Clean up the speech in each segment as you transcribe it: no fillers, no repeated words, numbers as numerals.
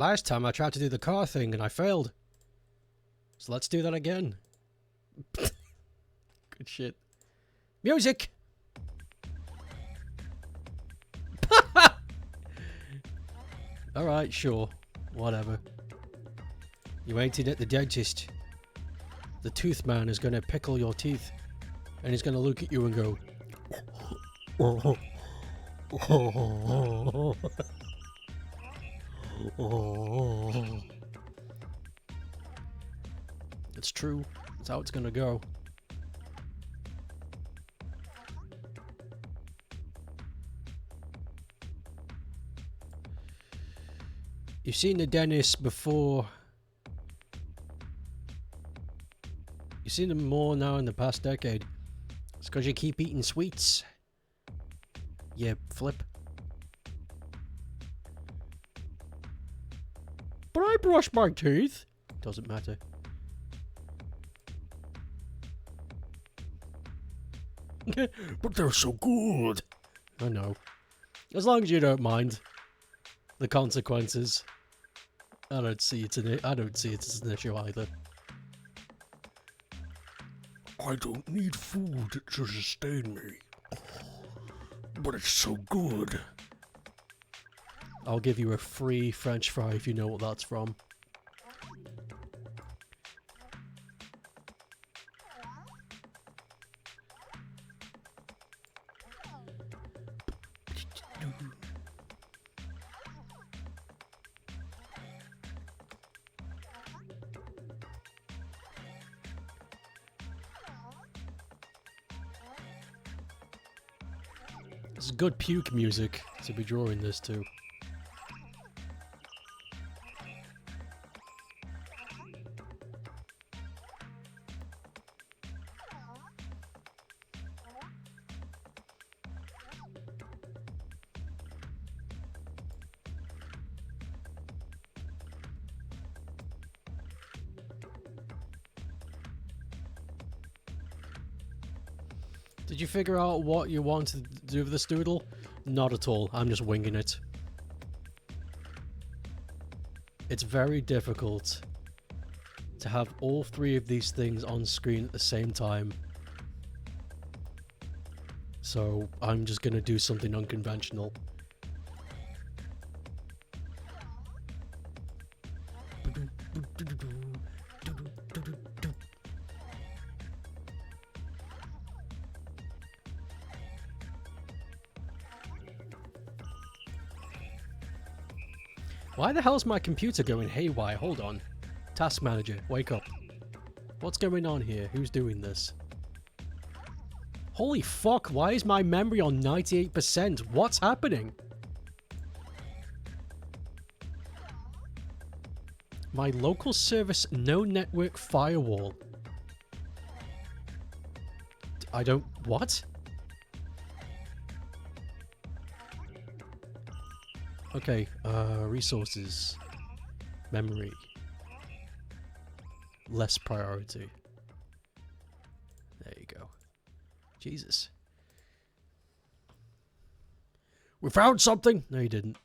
Last time I tried to do the car thing and I failed. So let's do that again. Good shit. Music! Alright, sure. Whatever. You ain't in at the dentist. The tooth man is gonna pickle your teeth. And he's gonna look at you and go... It's true. That's how it's gonna go. You've seen the dentist before. You've seen them more now in the past decade. It's because you keep eating sweets. Yeah, flip. But I brush my teeth. Doesn't matter. But they're so good. I know. As long as you don't mind the consequences. I don't see it as an issue either. I don't need food to sustain me. But it's so good. I'll give you a free French fry if you know what that's from. It's good puke music to be drawing this to. Did you figure out what you wanted to do with this doodle? Not at all. I'm just winging it. It's very difficult to have all three of these things on screen at the same time. So I'm just gonna do something unconventional. Why the hell's my computer going haywire? Hold on. Task manager, wake up. What's going on here? Who's doing this? Holy fuck, why is my memory on 98%? What's happening? My local service no network firewall. I don't... What? Okay, resources. Memory. Less priority. There you go. Jesus. We found something! No, you didn't.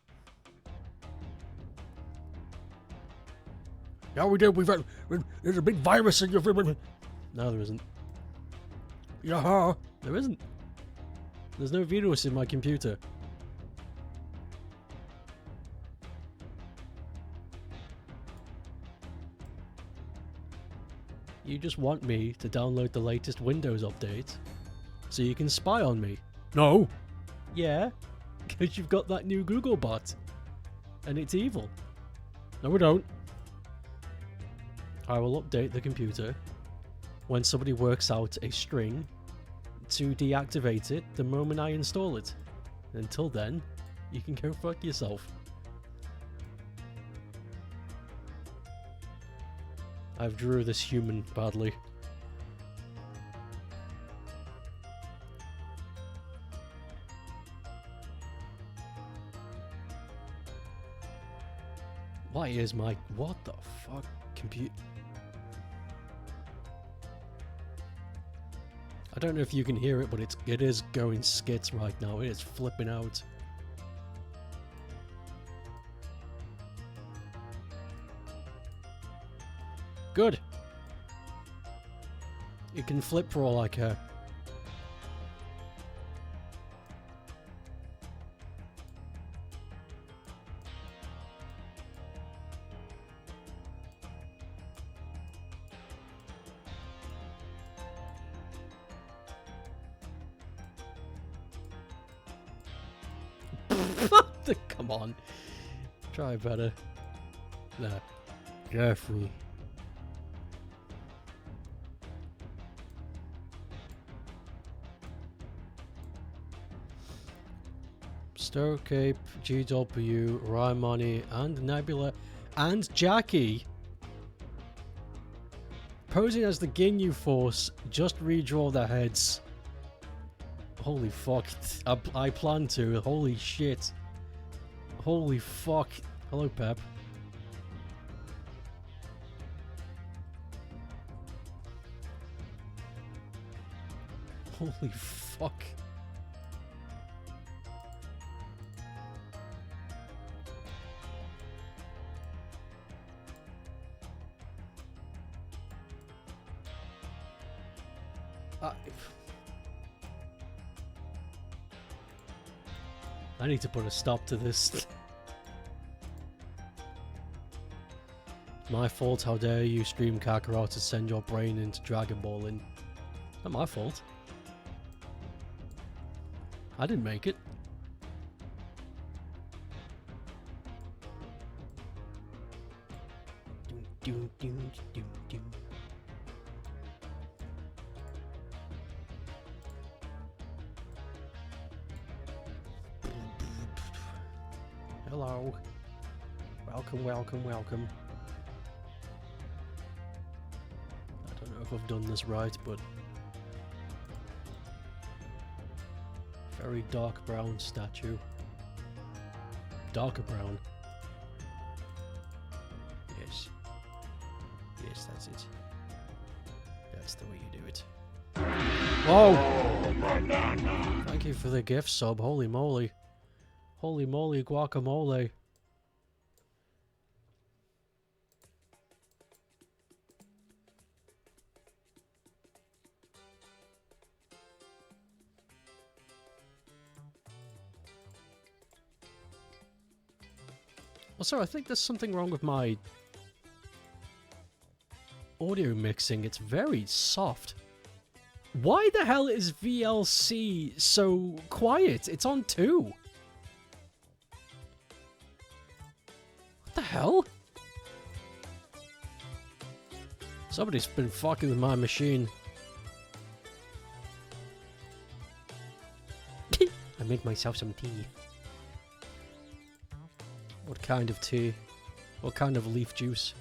Yeah, we did. We found... There's a big virus in your... No, there isn't. Yeah, there isn't. There's no virus in my computer. You just want me to download the latest Windows update so you can spy on me. No! Yeah, because you've got that new Google bot. And it's evil. No, we don't. I will update the computer when somebody works out a string to deactivate it the moment I install it. Until then, you can go fuck yourself. I've drew this human badly. Why is my... What the fuck? Compute... I don't know if you can hear it, but it is going skits right now. It is flipping out. Good. It can flip for all I care. Come on. Try better. There. Careful. Starcape, GW, Raimani, and Nebula, and Jackie. Posing as the Ginyu Force, just redraw their heads. Holy fuck. I plan to. Holy shit. Holy fuck. Hello, Pep. Holy fuck. I need to put a stop to this. My fault, how dare you stream Kakarot to send your brain into Dragon Balling. Not my fault. I didn't make it. Hello. Welcome, welcome, welcome. I don't know if I've done this right, but... very dark brown statue. Darker brown. Yes. Yes, that's it. That's the way you do it. Whoa! Thank you for the gift sub, holy moly. Holy moly guacamole. Also, I think there's something wrong with my audio mixing. It's very soft. Why the hell is VLC so quiet? It's on 2. What the hell? Somebody's been fucking with my machine. I made myself some tea. What kind of tea? What kind of leaf juice?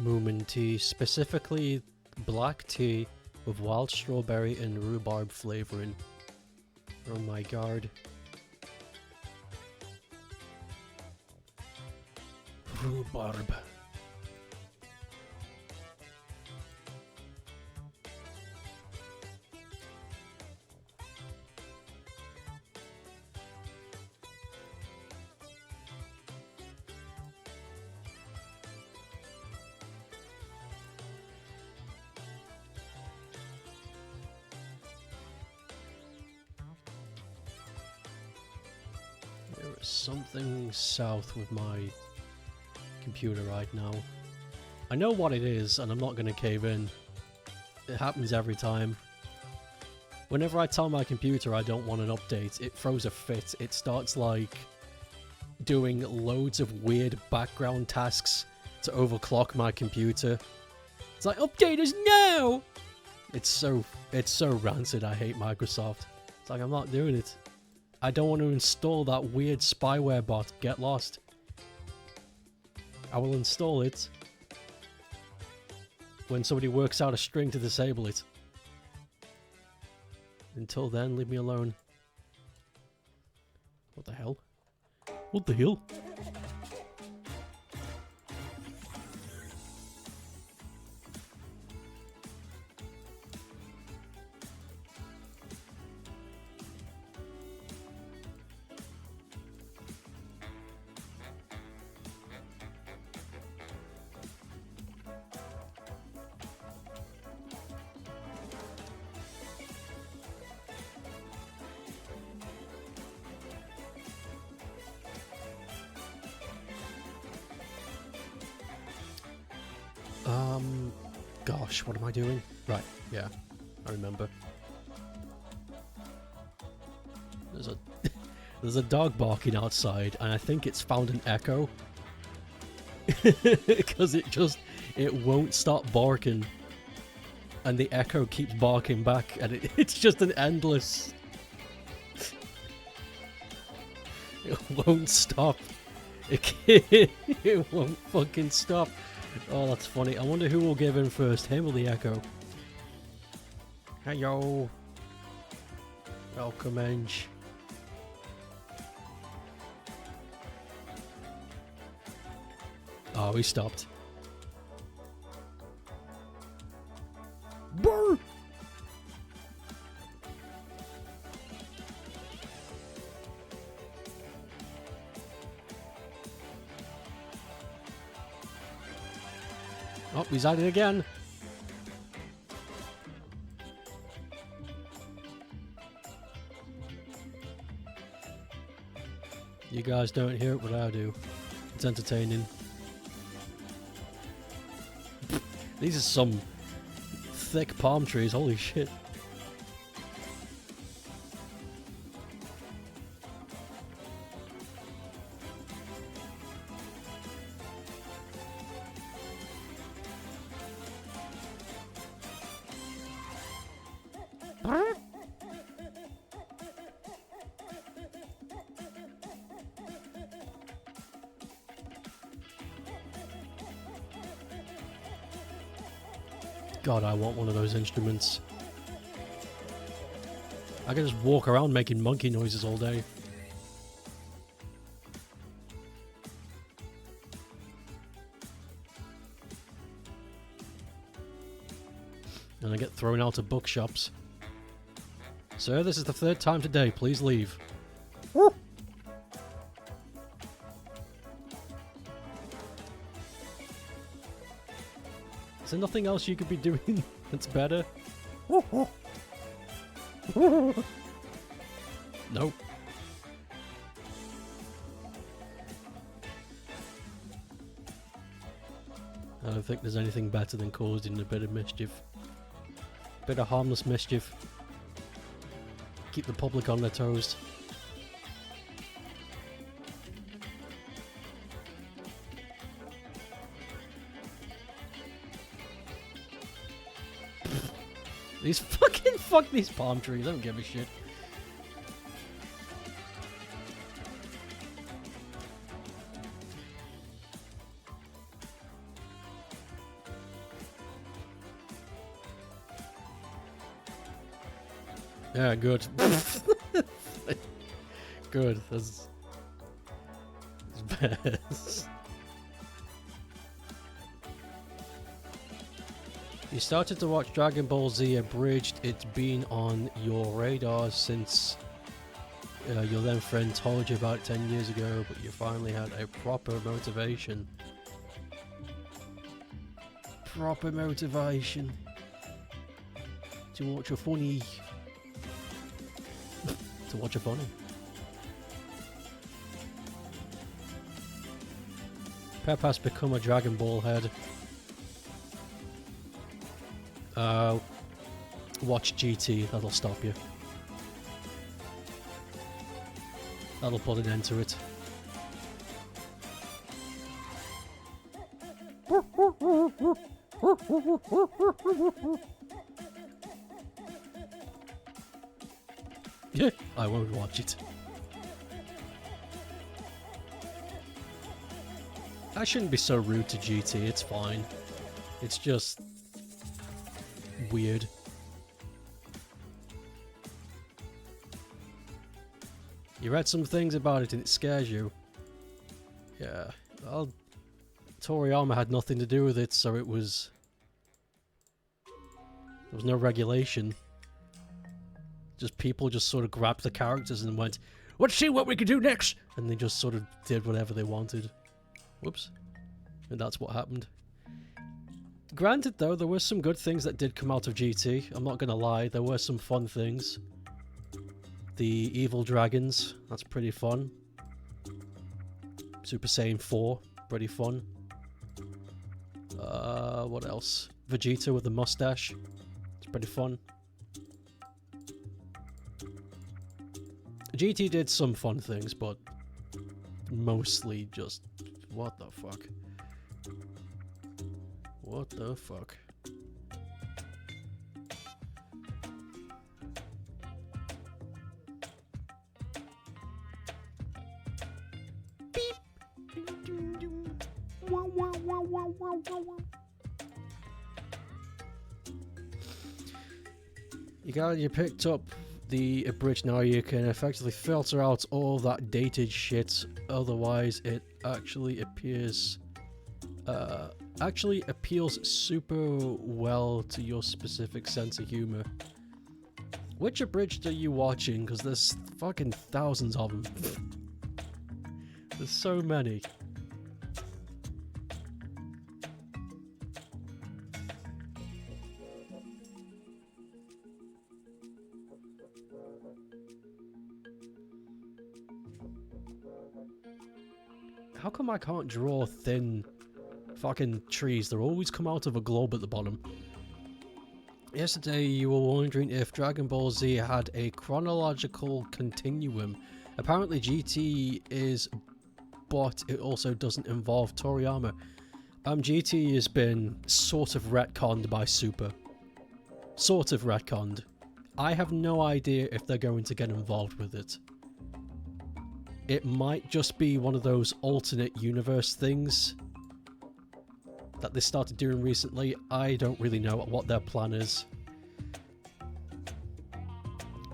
Moomin tea, specifically black tea with wild strawberry and rhubarb flavoring. Oh my god. Rhubarb. There is something south with my computer right now. I know what it is, and I'm not going to cave in. It happens every time. Whenever I tell my computer I don't want an update, it throws a fit. It starts, like, doing loads of weird background tasks to overclock my computer. It's like, update us now! It's so rancid. I hate Microsoft. It's like, I'm not doing it. I don't want to install that weird spyware bot. Get lost. I will install it when somebody works out a string to disable it. Until then, leave me alone. What the hell? What the hell? Gosh, what am I doing? Right, yeah, I remember. There's a there's a dog barking outside, and I think it's found an echo. Because it won't stop barking, and the echo keeps barking back, and it's just an endless. It won't stop. It won't fucking stop. Oh, that's funny. I wonder who will give in first, him or the echo? Heyo. Welcome, Enge. Oh, he stopped. Brr! Oh, he's at it again. You guys don't hear it, but I do. It's entertaining. These are some thick palm trees, holy shit. God, I want one of those instruments. I can just walk around making monkey noises all day. And I get thrown out of bookshops. Sir, this is the third time today. Please leave. Woo! Is there nothing else you could be doing that's better? Nope. I don't think there's anything better than causing a bit of mischief. A bit of harmless mischief. Keep the public on their toes. These fuck these palm trees, I don't give a shit. Yeah, good. Good, that's best. You started to watch Dragon Ball Z Abridged. It's been on your radar since your then friend told you about it 10 years ago, but you finally had a proper motivation. Proper motivation to watch a funny. To watch a funny. Pep has become a Dragon Ball head. Watch GT, that'll stop you. That'll put an end to it. Yeah, I won't watch it. I shouldn't be so rude to GT, it's fine. It's just weird. You read some things about it and it scares you. Yeah, well, Toriyama had nothing to do with it, so it was... There was no regulation. Just people just sort of grabbed the characters and went, let's see what we can do next! And they just sort of did whatever they wanted. Whoops. And that's what happened. Granted though, there were some good things that did come out of GT. I'm not gonna lie, there were some fun things. The evil dragons, that's pretty fun. Super Saiyan 4, pretty fun. What else? Vegeta with the mustache, it's pretty fun. GT did some fun things, but mostly just... What the fuck? What the fuck? Beep! Wow, wow, wow, wow, wow, wow. You picked up the abridged. Now you can effectively filter out all that dated shit, otherwise it actually appears appeals super well to your specific sense of humor. Which abridged are you watching? Because there's fucking thousands of them. There's so many. How come I can't draw thin fucking trees? They always come out of a globe at the bottom. Yesterday you were wondering if Dragon Ball Z had a chronological continuum. Apparently GT is, but it also doesn't involve Toriyama. GT has been sort of retconned by Super. Sort of retconned. I have no idea if they're going to get involved with it. It might just be one of those alternate universe things that they started doing recently. I don't really know what their plan is.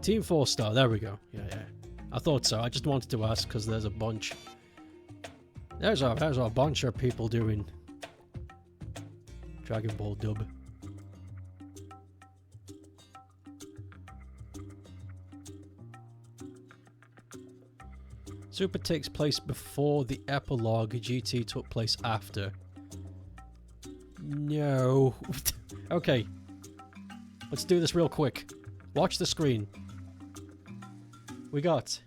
Team 4-star, there we go. Yeah. I thought so. I just wanted to ask because there's a bunch. There's a bunch of people doing Dragon Ball dub. Super takes place before the epilogue. GT took place after. No. Okay. Let's do this real quick. Watch the screen. We got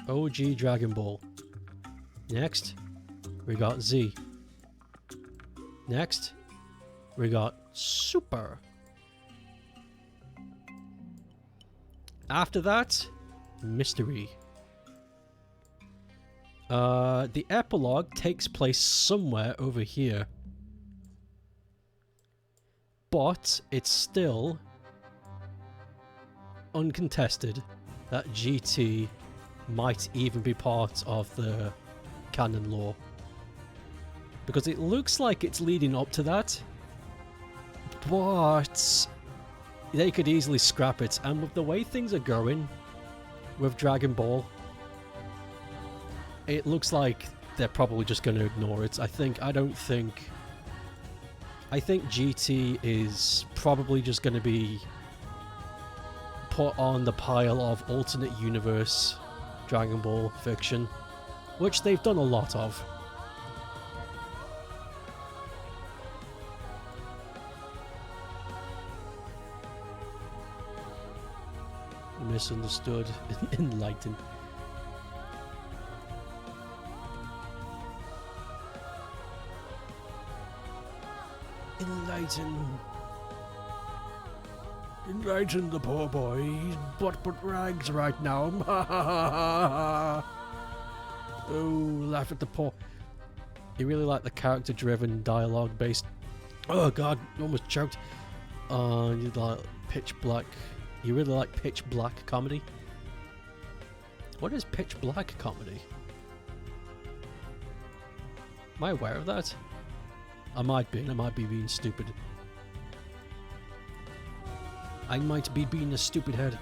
OG Dragon Ball. Next, we got Z. Next, we got Super. After that, Mystery. The epilogue takes place somewhere over here. But it's still uncontested that GT might even be part of the canon lore. Because it looks like it's leading up to that. But they could easily scrap it. And with the way things are going with Dragon Ball, it looks like they're probably just going to ignore it. I think GT is probably just going to be put on the pile of alternate universe Dragon Ball fiction, which they've done a lot of. Misunderstood. Enlightened. Enlighten the poor boy. He's but rags right now. Oh, laugh at the poor. You really like the character-driven, dialogue-based. Oh god, almost choked. You like pitch black. You really like pitch black comedy? What is pitch black comedy? Am I aware of that? I might be being stupid. I might be being a stupid head.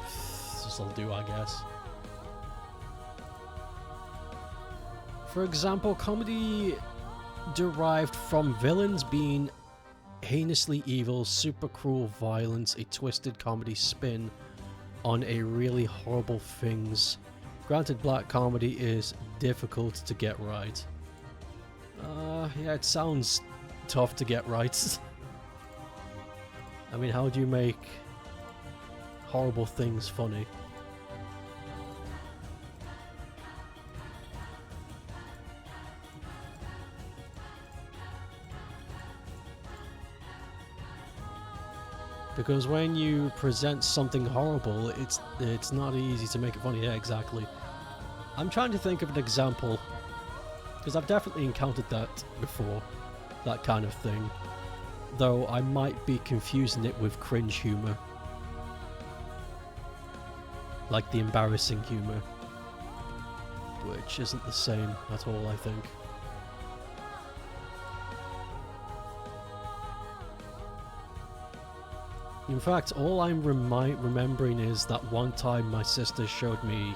This'll do, I guess. For example, comedy derived from villains being heinously evil, super cruel violence, a twisted comedy spin on a really horrible things. Granted, black comedy is difficult to get right. Yeah, it sounds tough to get right. I mean, how do you make horrible things funny? Because when you present something horrible, it's not easy to make it funny. Yeah, exactly. I'm trying to think of an example, because I've definitely encountered that before, that kind of thing. Though I might be confusing it with cringe humor. Like the embarrassing humor. Which isn't the same at all, I think. In fact, all I'm remembering is that one time my sister showed me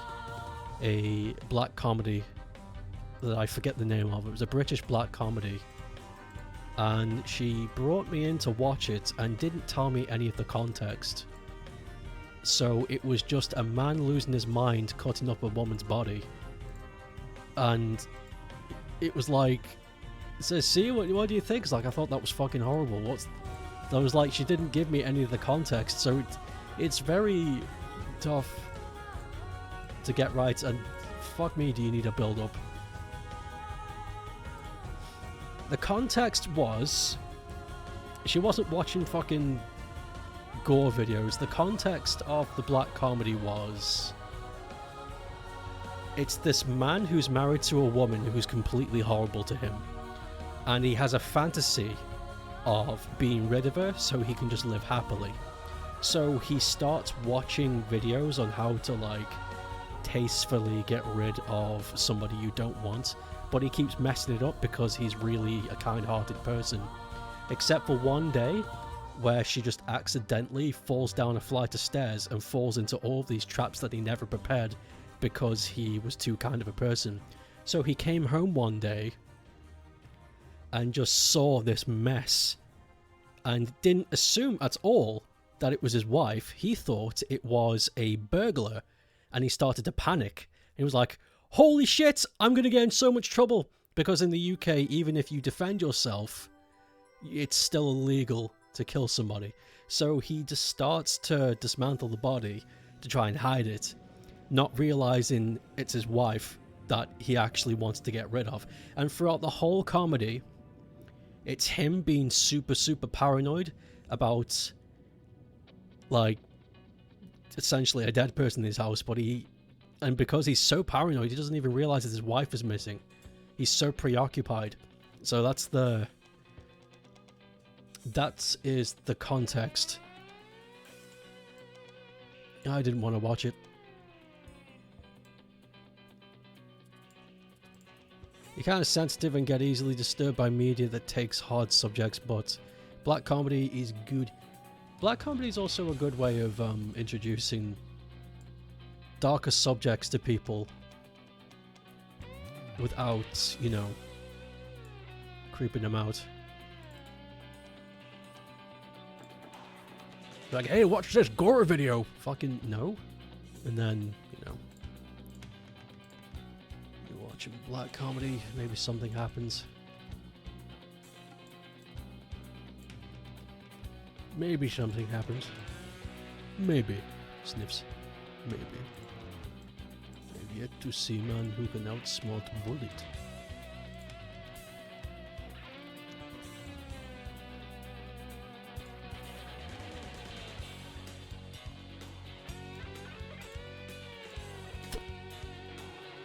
a black comedy that I forget the name of. It was a British black comedy. And she brought me in to watch it and didn't tell me any of the context. So it was just a man losing his mind cutting up a woman's body. And it was like, it says, see, what do you think? It's like, I thought that was fucking horrible. I was like, she didn't give me any of the context, so it's very tough to get right, and fuck me, do you need a build-up. The context was, she wasn't watching fucking gore videos. The context of the black comedy was, it's this man who's married to a woman who's completely horrible to him, and he has a fantasy of being rid of her so he can just live happily. So he starts watching videos on how to like tastefully get rid of somebody you don't want, but he keeps messing it up because he's really a kind-hearted person. Except for one day where she just accidentally falls down a flight of stairs and falls into all of these traps that he never prepared because he was too kind of a person. So he came home one day and just saw this mess and didn't assume at all that it was his wife. He thought it was a burglar, and he started to panic. He was like, holy shit, I'm going to get in so much trouble. Because in the UK, even if you defend yourself, it's still illegal to kill somebody. So he just starts to dismantle the body to try and hide it, not realizing it's his wife that he actually wants to get rid of. And throughout the whole comedy, it's him being super, super paranoid about, like, essentially a dead person in his house, but and because he's so paranoid, he doesn't even realize that his wife is missing. He's so preoccupied. So that is the context. I didn't want to watch it. You're kind of sensitive and get easily disturbed by media that takes hard subjects, but black comedy is good. Black comedy is also a good way of introducing darker subjects to people without, you know, creeping them out. Like, hey, watch this gore video. Fucking no. And then, you know, you watch a black comedy, maybe something happens. Maybe something happens. Maybe. Sniffs. Maybe. I've yet to see man who can outsmart bullet.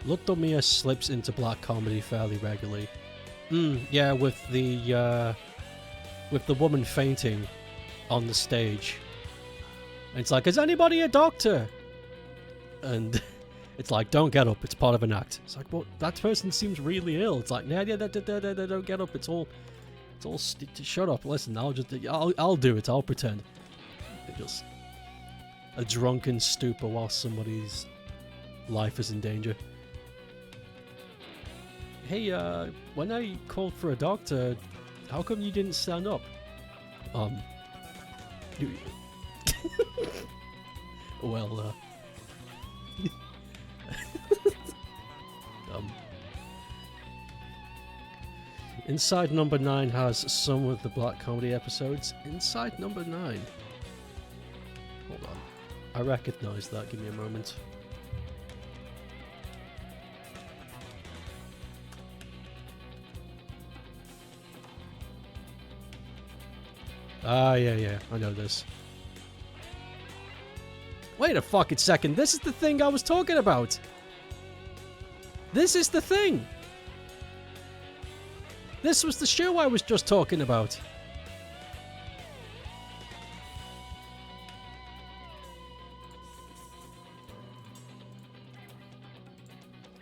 Lutomia slips into black comedy fairly regularly. Yeah, with the woman fainting on the stage. And it's like, is anybody a doctor? And it's like, don't get up, it's part of an act. It's like, well, that person seems really ill. It's like, yeah, don't get up, it's all shut up, listen, I'll do it, I'll pretend. It just, a drunken stupor while somebody's life is in danger. Hey, when I called for a doctor, how come you didn't stand up? Well, Inside Number 9 has some of the black comedy episodes. Inside Number 9. Hold on. I recognize that. Give me a moment. Ah, yeah. I know this. Wait a fucking second. This is the thing I was talking about. This is the thing. This was the show I was just talking about.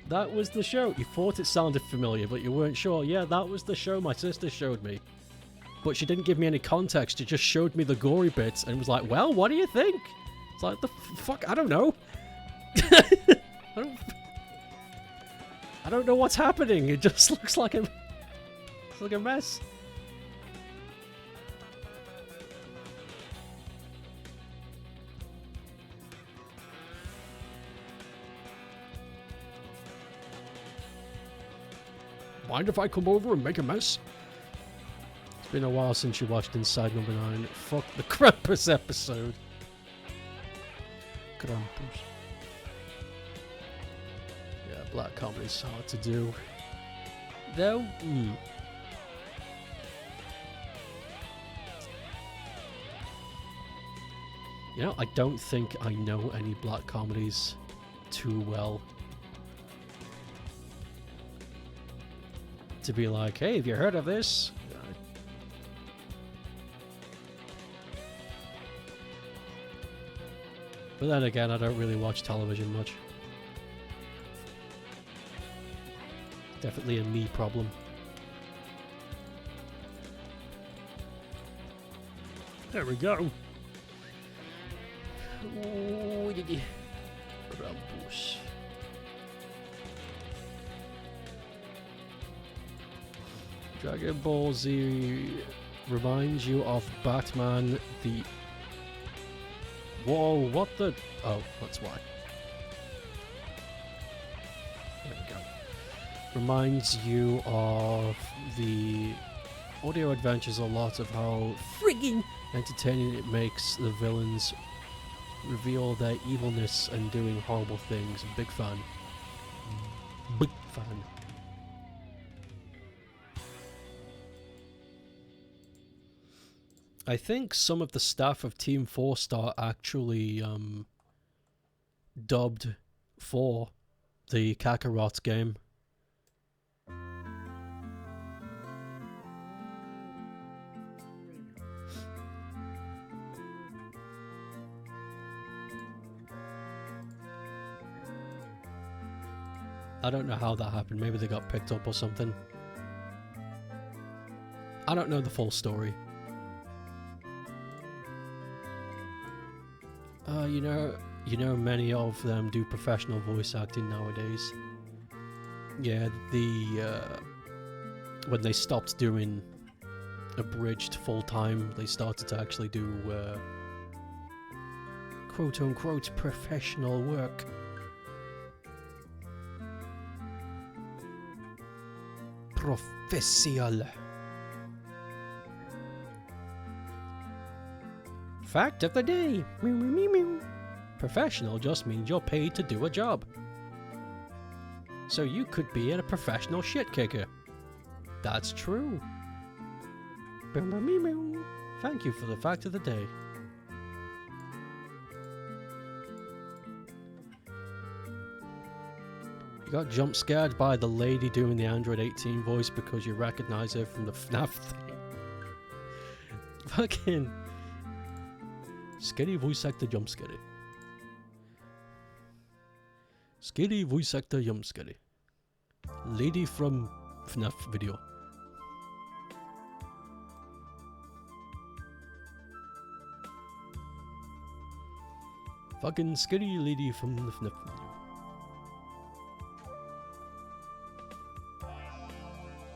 That was the show. You thought it sounded familiar, but you weren't sure. Yeah, that was the show my sister showed me. But she didn't give me any context. She just showed me the gory bits and was like, well, what do you think? It's like, the fuck? I don't know. I don't know what's happening. It just looks like a mess. Mind if I come over and make a mess? It's been a while since you watched Inside Number 9. Fuck the Krampus episode. Krampus. Yeah, black comedy's hard to do. Though, You know, I don't think I know any black comedies too well to be like, hey, have you heard of this? But then again, I don't really watch television much. Definitely a me problem. There we go. Oh, Krampus. Dragon Ball Z reminds you of Batman the... Whoa, what the... Oh, that's why. There we go. Reminds you of the audio adventures a lot of how friggin' entertaining it makes the villains reveal their evilness and doing horrible things. Big fan. Big fan. I think some of the staff of Team 4 Star actually dubbed for the Kakarot game. I don't know how that happened. Maybe they got picked up or something. I don't know the full story. You know, many of them do professional voice acting nowadays. Yeah, when they stopped doing abridged full time, they started to actually do quote unquote professional work. Professional. Fact of the day. Professional just means you're paid to do a job. So you could be a professional shit kicker. That's true. Thank you for the fact of the day. You got jump scared by the lady doing the Android 18 voice because you recognize her from the FNAF thing. Fucking scary voice actor jump scary. Scary voice actor jump scary. Lady from FNAF video. Fucking skinny lady from the FNAF.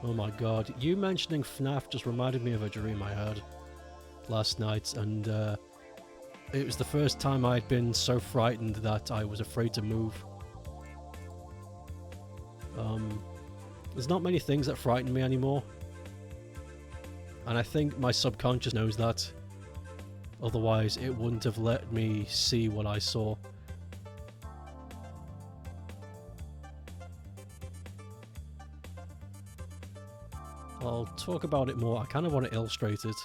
Oh my god, you mentioning FNAF just reminded me of a dream I had last night, and it was the first time I'd been so frightened that I was afraid to move. There's not many things that frighten me anymore, and I think my subconscious knows that. Otherwise, it wouldn't have let me see what I saw. I'll talk about it more. I kind of want to illustrate it,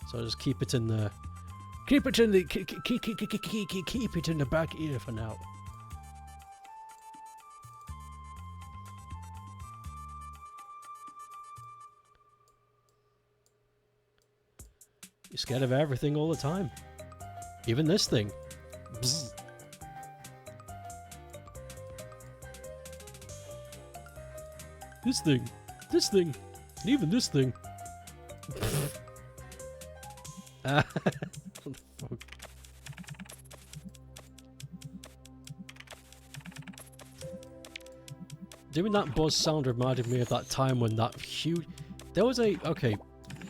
so I'll just keep it in the keep it in the back ear for now. You're scared of everything all the time, even this thing. Bzz. This thing, and even this thing. What the fuck? Doing that buzz sound reminded me of that time when that huge... There was a... Okay,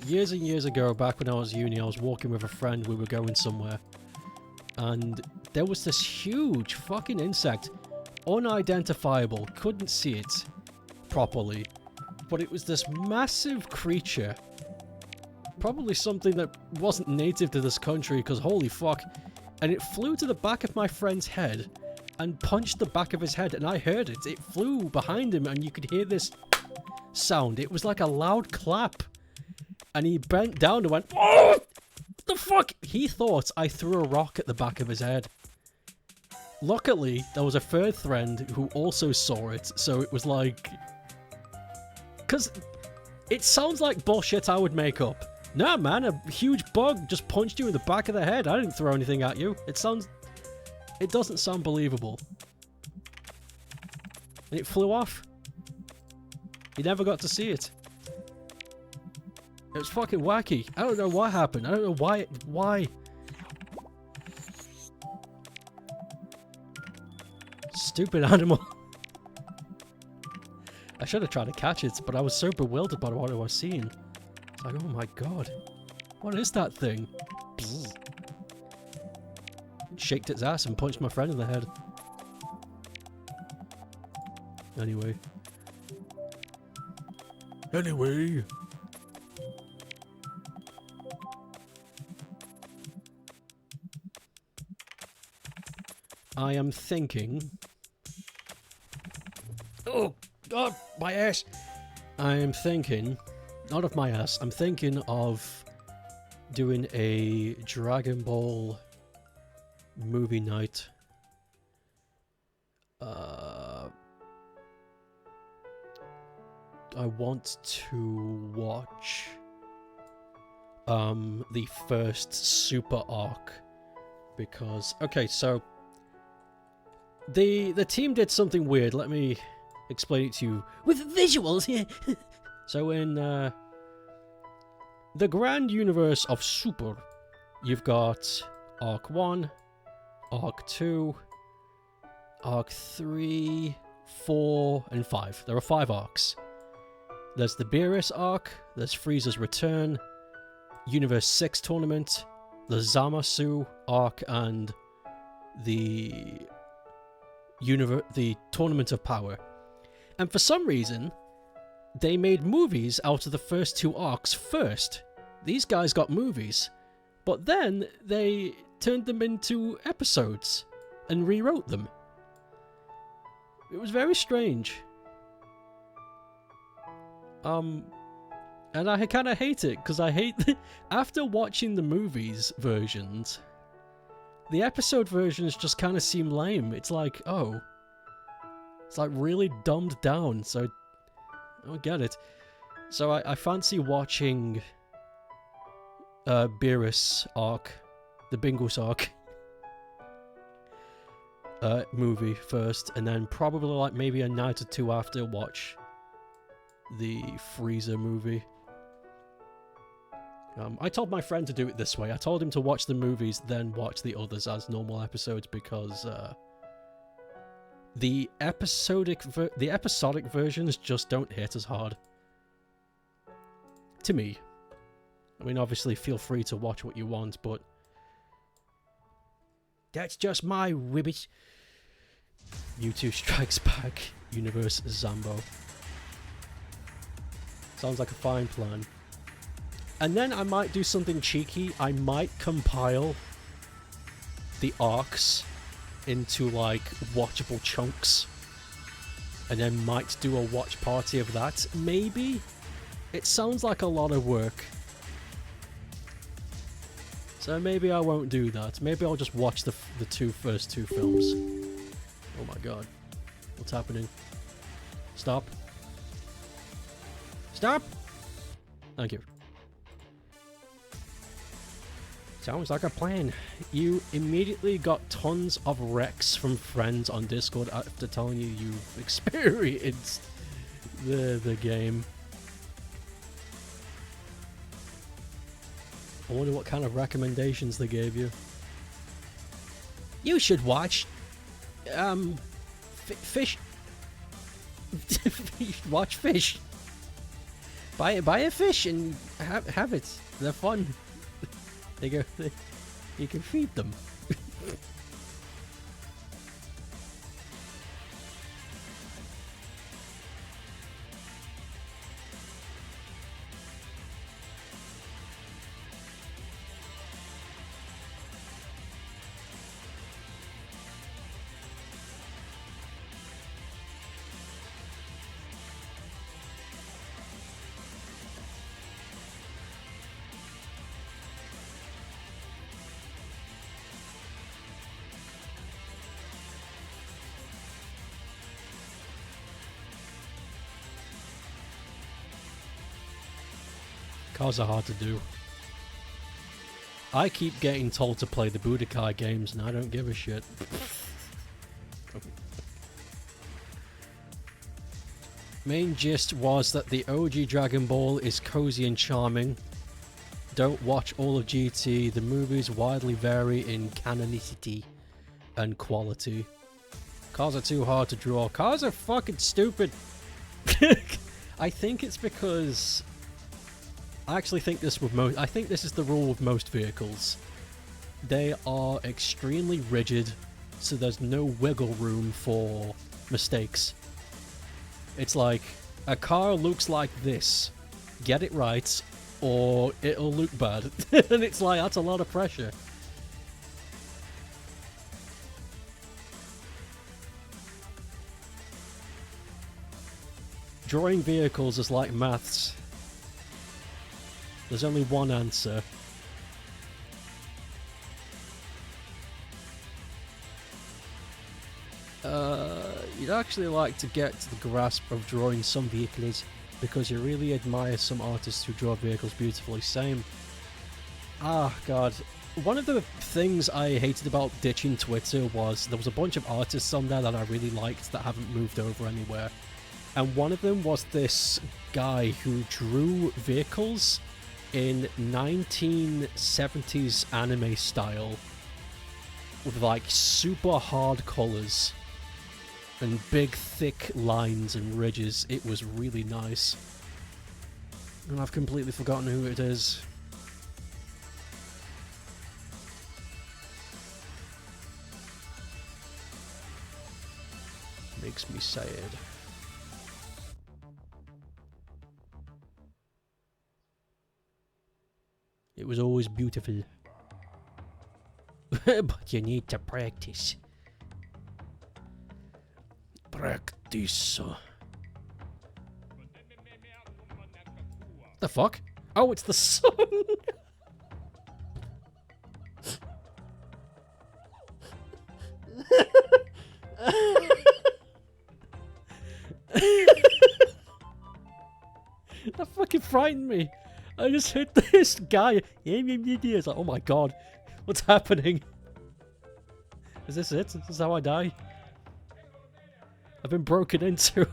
years and years ago, back when I was uni, I was walking with a friend, we were going somewhere. And there was this huge fucking insect. Unidentifiable, couldn't see it properly. But it was this massive creature. Probably something that wasn't native to this country, because holy fuck. And it flew to the back of my friend's head and punched the back of his head, and I heard it. It flew behind him and you could hear this sound. It was like a loud clap. And he bent down and went, "Oh! What the fuck?" He thought I threw a rock at the back of his head. Luckily, there was a third friend who also saw it, so it was like... Because it sounds like bullshit I would make up. Nah, man, a huge bug just punched you in the back of the head. I didn't throw anything at you. It doesn't sound believable. And it flew off. You never got to see it. It was fucking wacky. I don't know what happened. I don't know why. Stupid animal. I should have tried to catch it, but I was so bewildered by what I was seeing. It's like, oh my god. What is that thing? Bzz. It shaked its ass and punched my friend in the head. Anyway. I am thinking... Oh, God, my ass! I am thinking... Not of my ass. I'm thinking of doing a Dragon Ball movie night. I want to watch the first Super arc because... Okay, so... The team did something weird. Let me explain it to you with visuals here. So in the grand universe of Super, you've got Arc 1, Arc 2, Arc 3, 4, and 5. There are 5 arcs. There's the Beerus arc, there's Frieza's Return, Universe 6 Tournament, the Zamasu arc, and the Tournament of Power. And for some reason, they made movies out of the first 2 arcs first. These guys got movies, but then they turned them into episodes and rewrote them. It was very strange. And I kind of hate it, because I hate... After watching the movies versions, the episode versions just kind of seem lame. It's like, oh... It's like really dumbed down, so... I don't get it. So I fancy watching... Beerus arc. The Bingus arc. Movie first, and then probably like maybe a night or 2 after watch the Frieza movie. I told my friend to do it this way. I told him to watch the movies, then watch the others as normal episodes, because the episodic versions just don't hit as hard. To me. I mean, obviously, feel free to watch what you want, but that's just my ribbit. U2 Strikes Back, Universe Zambo. Sounds like a fine plan. And then I might do something cheeky. I might compile the arcs into, like, watchable chunks. And then might do a watch party of that. Maybe? It sounds like a lot of work. So maybe I won't do that. Maybe I'll just watch the first two films. Oh my god. What's happening? Stop. Stop! Thank you. Sounds like a plan. You immediately got tons of recs from friends on Discord after telling you you've experienced the game. I wonder what kind of recommendations they gave you. You should watch Fish. You should watch Fish. Buy a fish and have it. They're fun. You can feed them. Cars are hard to do. I keep getting told to play the BlueSky games and I don't give a shit. Main gist was that the OG Dragon Ball is cozy and charming. Don't watch all of GT. The movies widely vary in canonicity and quality. Cars are too hard to draw. Cars are fucking stupid. I think it's because I actually think this with most. I think this is the rule with most vehicles. They are extremely rigid, so there's no wiggle room for mistakes. It's like, a car looks like this. Get it right, or it'll look bad. And it's like, that's a lot of pressure. Drawing vehicles is like maths. There's only one answer. You'd actually like to get to the grasp of drawing some vehicles because you really admire some artists who draw vehicles beautifully. Same. Ah, God. One of the things I hated about ditching Twitter was there was a bunch of artists on there that I really liked that haven't moved over anywhere. And one of them was this guy who drew vehicles in 1970s anime style with like super hard colors and big thick lines and ridges. It was really nice. And I've completely forgotten who it is. Makes me sad. It was always beautiful. But you need to practice. Practice. The fuck? Oh, it's the sun! That fucking frightened me. I just hit this guy. It's like, oh my god, what's happening? Is this it? Is this how I die? I've been broken into.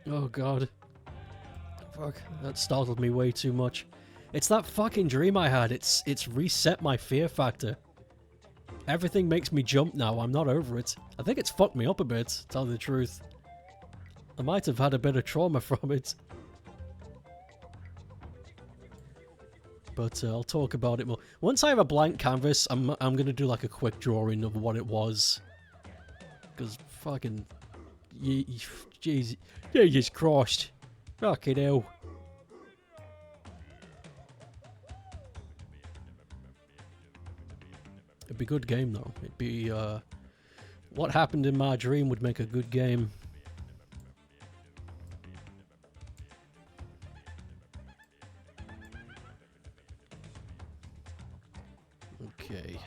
Oh god. Fuck, that startled me way too much. It's that fucking dream I had. It's reset my fear factor. Everything makes me jump now. I'm not over it. I think it's fucked me up a bit, to tell you the truth. I might have had a bit of trauma from it. But I'll talk about it more. Once I have a blank canvas, I'm gonna do like a quick drawing of what it was. Because fucking... Jesus Christ. Fucking hell. It'd be a good game though. It'd be, what happened in my dream would make a good game. Okay.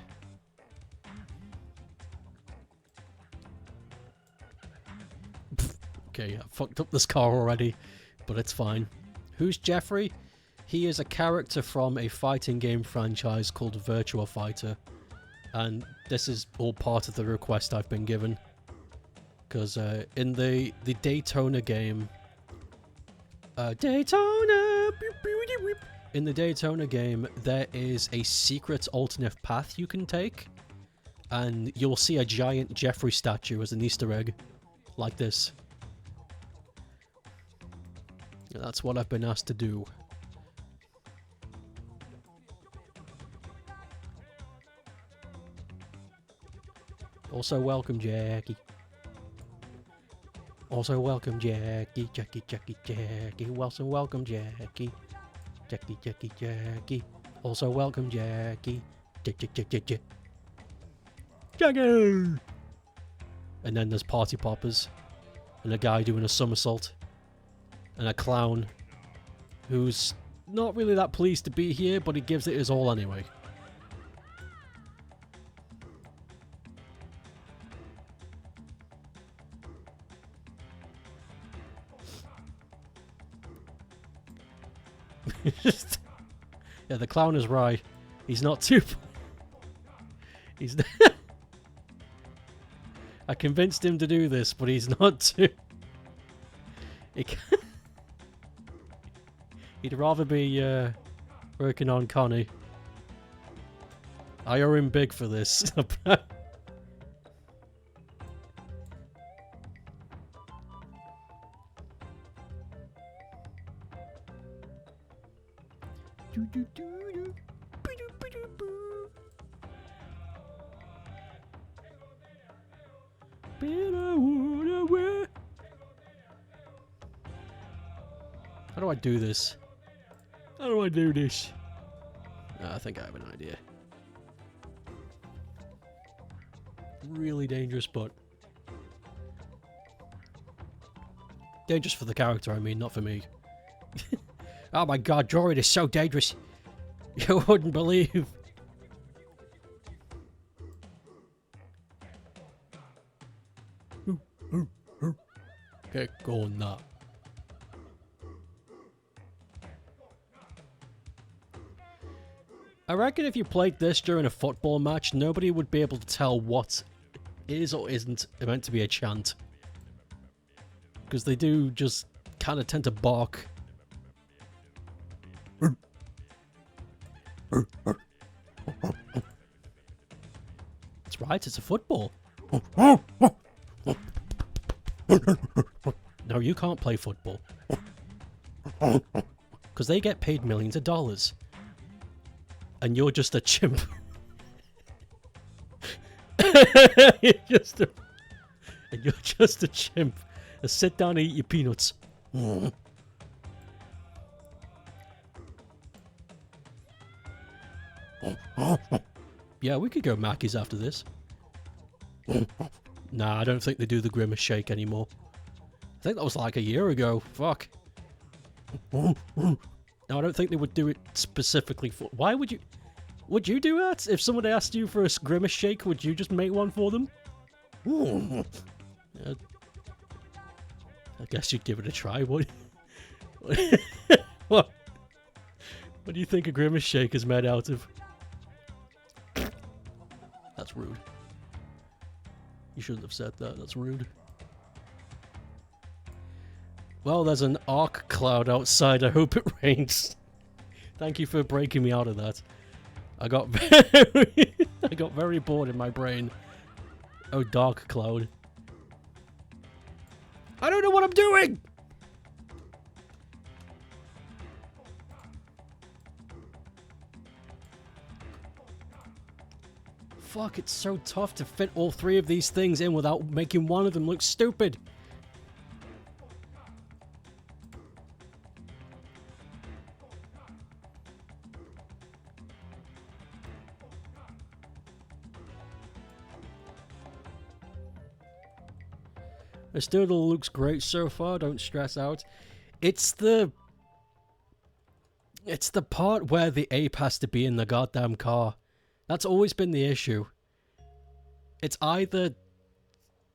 Okay, I fucked up this car already, but it's fine. Who's Jeffrey? He is a character from a fighting game franchise called Virtua Fighter. And this is all part of the request I've been given. Because in the Daytona game... Daytona! In the Daytona game, there is a secret alternate path you can take. And you'll see a giant Jeffrey statue as an Easter egg. Like this. And that's what I've been asked to do. Also welcome, Jackie. Also welcome, Jackie. Jackie. Welcome, Jackie. Jackie. Also welcome, Jackie. Jackie. And then there's party poppers. And a guy doing a somersault. And a clown. Who's not really that pleased to be here, but he gives it his all anyway. Yeah, the clown is right. He's not too... He's... I convinced him to do this, but he's not too... He'd rather be working on Connie. I owe him big for this. How do I do this? How do I do this? I think I have an idea. Really dangerous, but... Dangerous for the character, I mean, not for me. Oh my god, drawing is so dangerous. You wouldn't believe. Get going now. I reckon if you played this during a football match, nobody would be able to tell what is or isn't meant to be a chant. Because they do just kind of tend to bark. That's right, it's a football. No, you can't play football. Because they get paid millions of dollars. And you're just a chimp. you're just a chimp. Sit down and eat your peanuts. Yeah, we could go Mackey's after this. Nah, I don't think they do the Grimace Shake anymore. I think that was like a year ago. Fuck. No, I don't think they would do it specifically for... Why would you... Would you do that? If somebody asked you for a Grimace Shake, would you just make one for them? I guess you'd give it a try, would you? What do you think a Grimace Shake is made out of? That's rude. You shouldn't have said that. That's rude. Well, there's an arc cloud outside. I hope it rains. Thank you for breaking me out of that. I got I got very bored in my brain. Oh, dark cloud. I don't know what I'm doing! Fuck, it's so tough to fit all three of these things in without making one of them look stupid. This Doodle looks great so far, don't stress out. It's the part where the ape has to be in the goddamn car. That's always been the issue. It's either...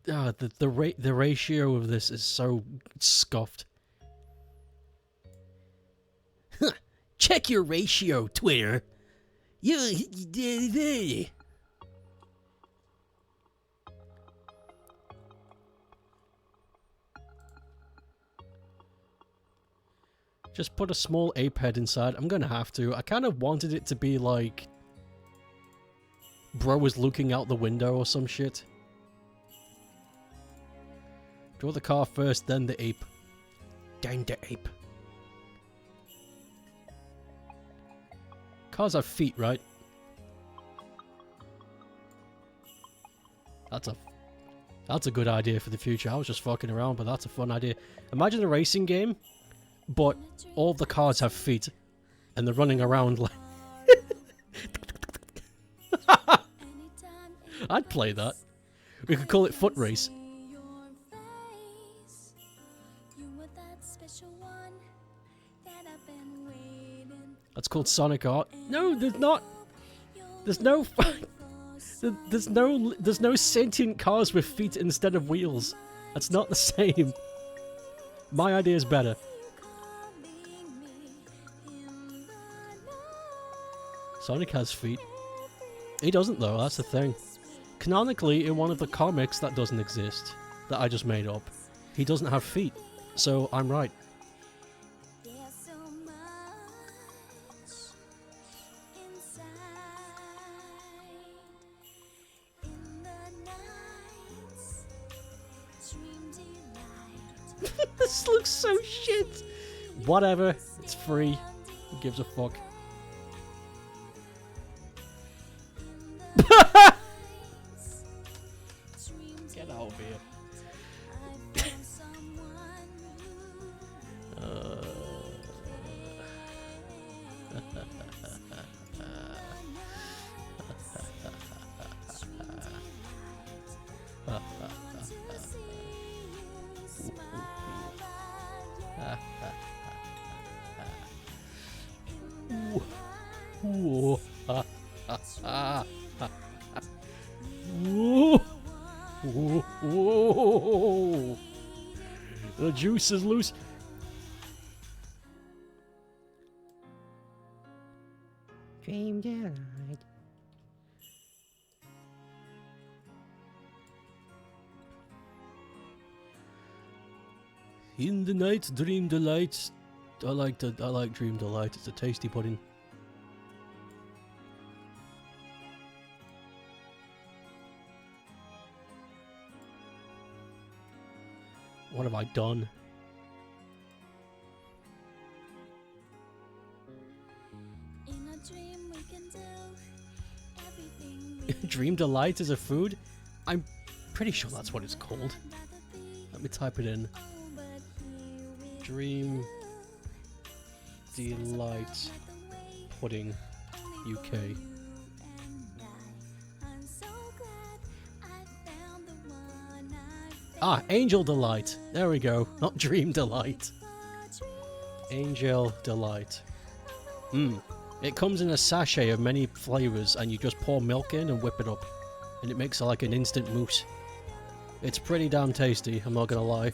the ratio of this is so scuffed. Check your ratio, Twitter. Just put a small ape head inside. I'm gonna have to. I kind of wanted it to be like... Bro was looking out the window or some shit. Draw the car first, then the ape. Down the ape. Cars have feet, right? That's a good idea for the future. I was just fucking around, but that's a fun idea. Imagine a racing game, but all the cars have feet, and they're running around like... I'd play that. We could call it Foot Race. That's called Sonic Art. No, there's not. There's no... There's no sentient cars with feet instead of wheels. That's not the same. My idea is better. Sonic has feet. He doesn't though, that's the thing. Canonically, in one of the comics that doesn't exist, that I just made up, he doesn't have feet. So I'm right. This looks so shit! Whatever, it's free. Who gives a fuck? Get out of here. Whoa. The juice is loose. Dream delight. In the night, dream delight. I like dream delight. It's a tasty pudding. What have I done? Dream delight is a food? I'm pretty sure that's what it's called. Let me type it in. Dream delight pudding UK. Ah, Angel Delight. There we go. Not Dream Delight. Angel Delight. It comes in a sachet of many flavors, and you just pour milk in and whip it up. And it makes like an instant mousse. It's pretty damn tasty, I'm not gonna lie.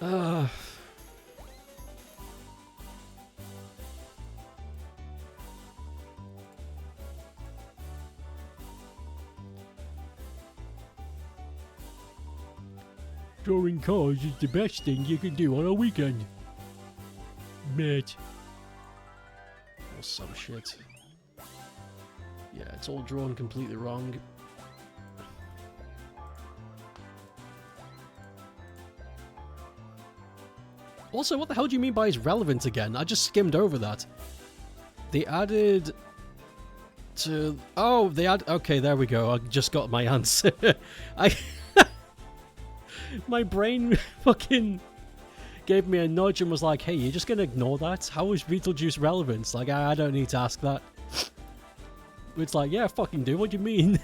Uh, Drawing cars is the best thing you can do on a weekend. Mate. Or some shit. Yeah, it's all drawn completely wrong. Also, what the hell do you mean by is relevant again? I just skimmed over that. They added to... Oh, they add... Okay, there we go. I just got my answer. My brain fucking gave me a nudge and was like, hey, you're just gonna ignore that? How is Beetlejuice relevant? Like, I don't need to ask that. It's like, yeah, fucking do. What do you mean?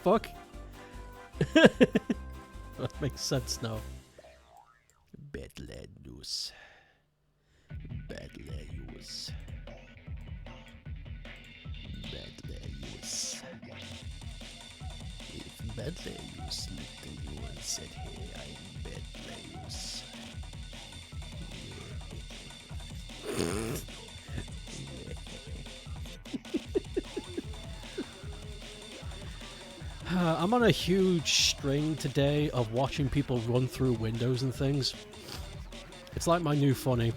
Fuck. That makes sense now. Beetlejuice. Beetlejuice. Beetlejuice. If Beetlejuice looked at you and said, hey, I'm Beetlejuice. I'm on a huge string today of watching people run through windows and things. It's like my new funny.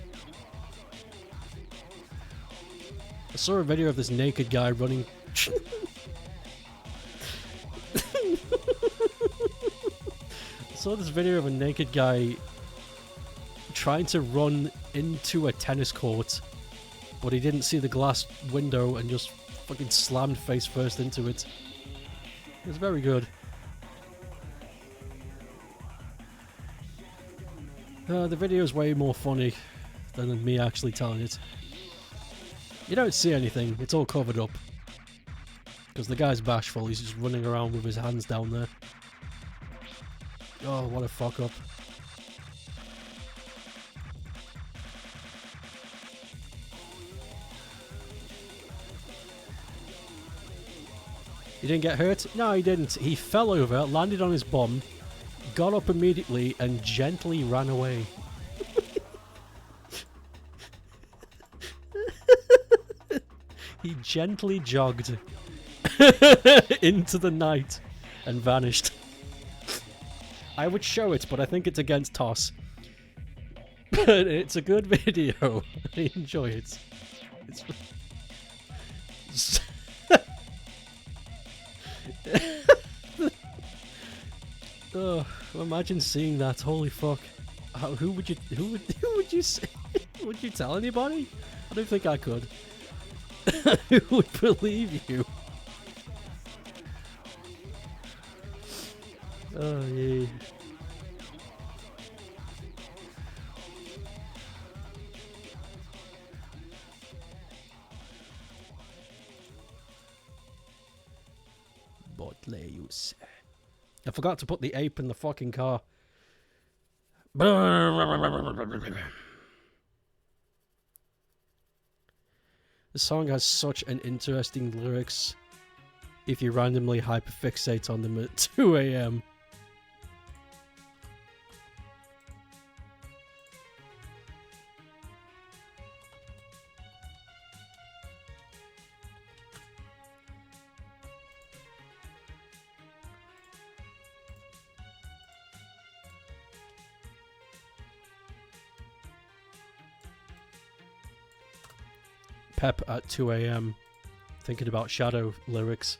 I saw a video of this naked guy running... I saw this video of a naked guy trying to run into a tennis court, but he didn't see the glass window and just fucking slammed face first into it. It was very good. The video is way more funny than me actually telling it. You don't see anything, it's all covered up. Because the guy's bashful, he's just running around with his hands down there. Oh, what a fuck up. He didn't get hurt? No, he didn't. He fell over, landed on his bum, got up immediately, and gently ran away. He gently jogged into the night and vanished. I would show it, but I think it's against toss. But it's a good video. I enjoy it. It's... Oh, imagine seeing that! Holy fuck! Who would you say? Would you tell anybody? I don't think I could. Who would believe you? Oh yeah. Beetlejuice. I forgot to put the ape in the fucking car. The song has such an interesting lyrics if you randomly hyperfixate on them at 2 AM. Pep at 2 AM thinking about Shadow lyrics.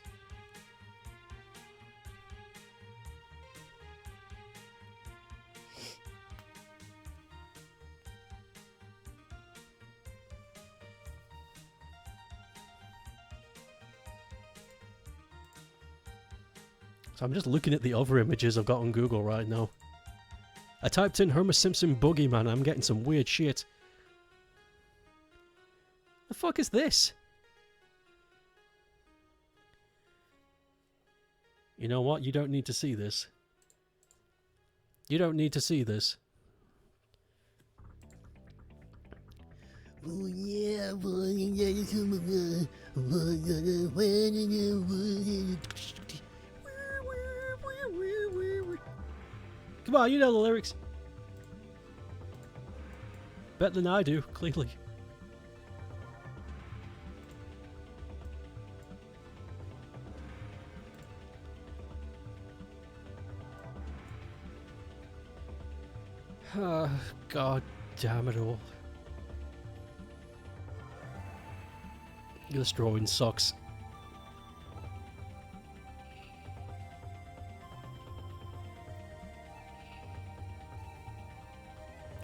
So I'm just looking at the other images I've got on Google right now. I typed in Homer Simpson Boogeyman, I'm getting some weird shit. The fuck is this? You know what? You don't need to see this. You don't need to see this. Oh yeah, come on, you know the lyrics. Better than I do, clearly. God damn it all. This drawing sucks.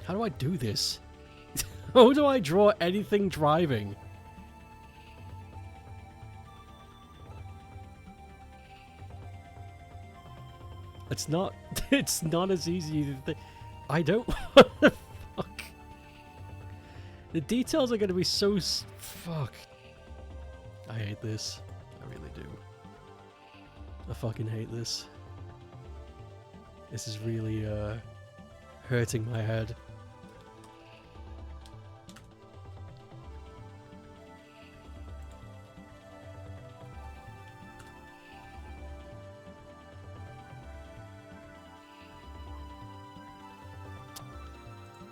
How do I do this? How do I draw anything driving? It's not as easy as you think. I don't what the fuck. The details are gonna be so fuck. I hate this. I really do. I fucking hate this. This is really hurting my head.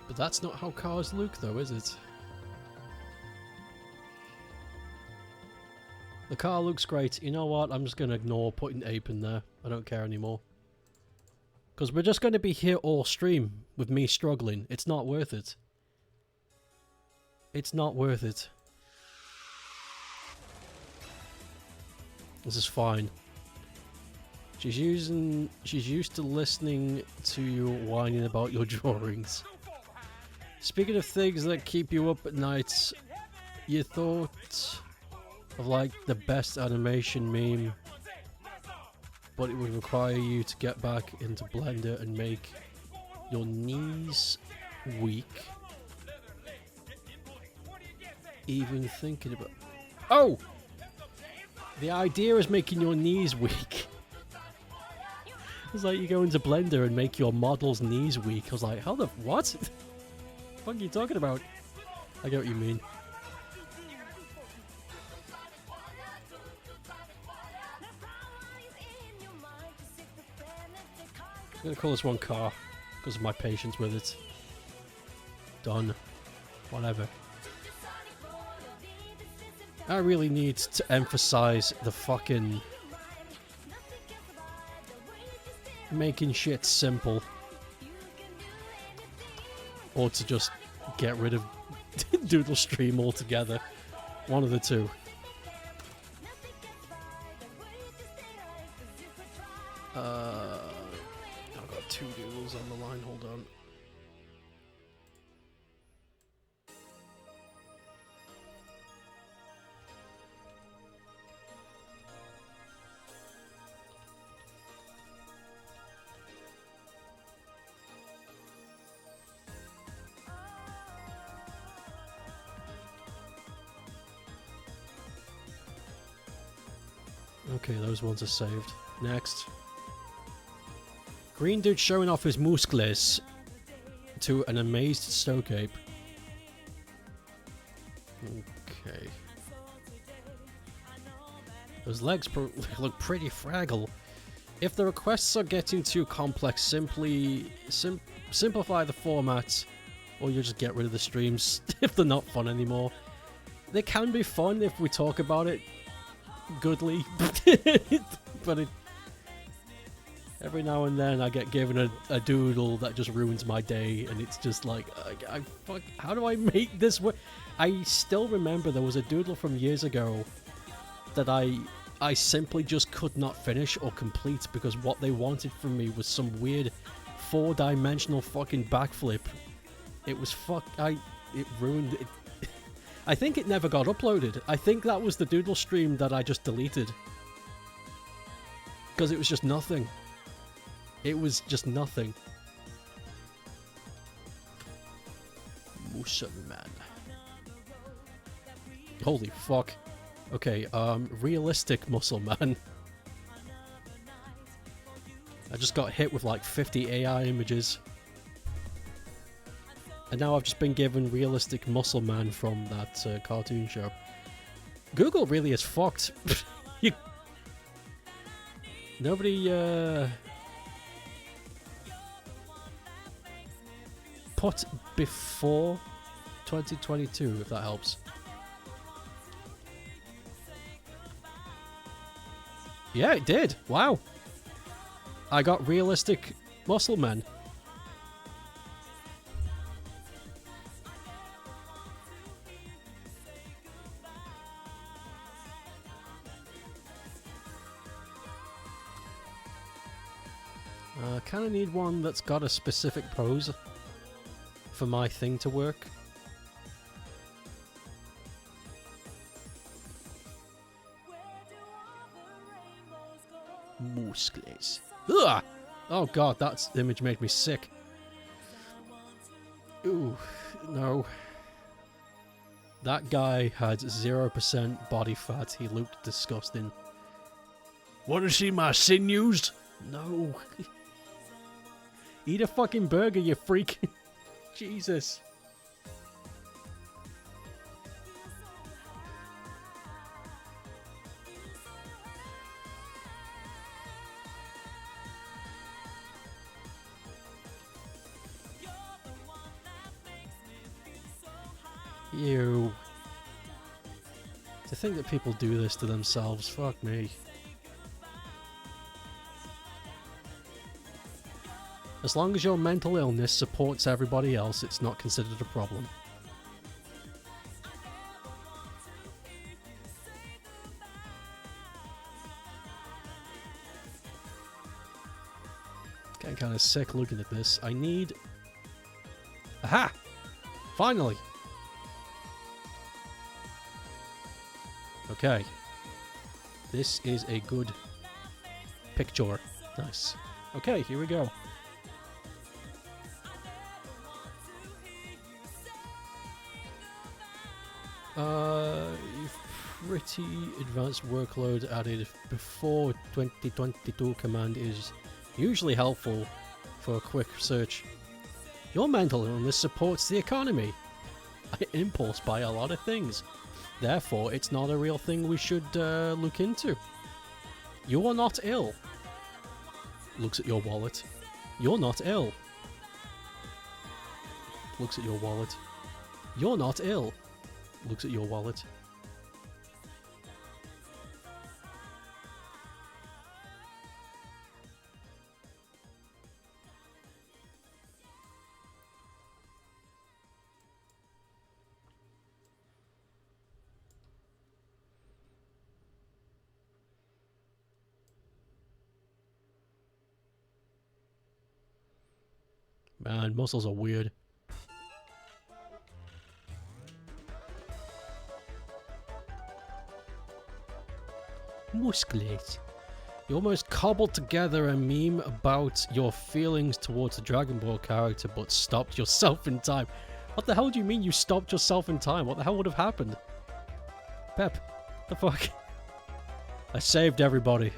But that's not how cars look though, is it? The car looks great. You know what? I'm just going to ignore putting ape in there. I don't care anymore. Because we're just going to be here all stream with me struggling. It's not worth it. It's not worth it. This is fine. She's used to listening to you whining about your drawings. Speaking of things that keep you up at night, you thought of like the best animation meme, but it would require you to get back into Blender and make your knees weak. Even thinking about... Oh! The idea is making your knees weak. It's like you go into Blender and make your model's knees weak. I was like, how the... What? What are you talking about? I get what you mean. I'm gonna call this one car because of my patience with it. Done. Whatever. I really need to emphasize the fucking making shit simple, or to just get rid of Doodle Stream altogether. One of the two. I've got two Doodles on the line, hold on. Okay, those ones are saved. Next. Green dude showing off his muscles to an amazed Stoke Ape. Okay. Those legs look pretty fragile. If the requests are getting too complex, simplify the format, or you just get rid of the streams if they're not fun anymore. They can be fun if we talk about it goodly, but every now and then I get given a doodle that just ruins my day, and it's just like, fuck, how do I make this work? I still remember there was a doodle from years ago that I simply just could not finish or complete because what they wanted from me was some weird 4-dimensional fucking backflip. It was it ruined it. I think it never got uploaded. I think that was the doodle stream that I just deleted. Because it was just nothing. It was just nothing. Musulman. Holy fuck. Okay, realistic muscle man. I just got hit with like 50 AI images. And now I've just been given realistic muscle man from that cartoon show. Google really is fucked. Nobody put before 2022, if that helps. Yeah, it did. Wow. I got realistic muscle men. I kind of need one that's got a specific pose for my thing to work. Muscles. Ugh! Oh god, that image made me sick. Ooh, no. That guy had 0% body fat. He looked disgusting. Want to see my sinews? No. Eat a fucking burger, you freak. Jesus. Ew. To think that people do this to themselves, fuck me. As long as your mental illness supports everybody else, it's not considered a problem. Getting kind of sick looking at this. I need... Aha! Finally! Okay. This is a good picture. Nice. Okay, here we go. Pretty advanced workload added before 2022 command is usually helpful for a quick search. Your mental illness supports the economy. I impulse buy a lot of things. Therefore, it's not a real thing we should look into. You are not ill. Looks at your wallet. You're not ill. Looks at your wallet. You're not ill. Looks at your wallet. Man, muscles are weird. Muscles. You almost cobbled together a meme about your feelings towards the Dragon Ball character, but stopped yourself in time. What the hell do you mean you stopped yourself in time? What the hell would have happened? Pep, the fuck? I saved everybody.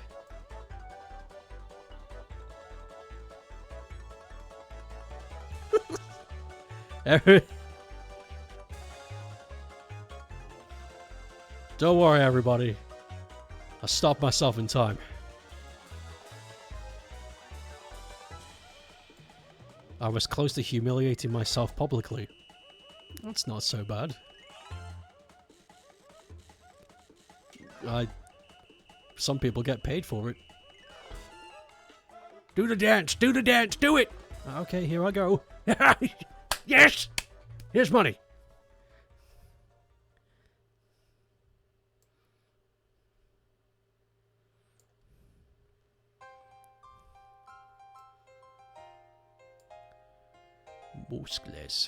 Don't worry, everybody. I stopped myself in time. I was close to humiliating myself publicly. That's not so bad. Some people get paid for it. Do the dance, do the dance, do it! Okay, here I go. Yes! Here's money. Muscles.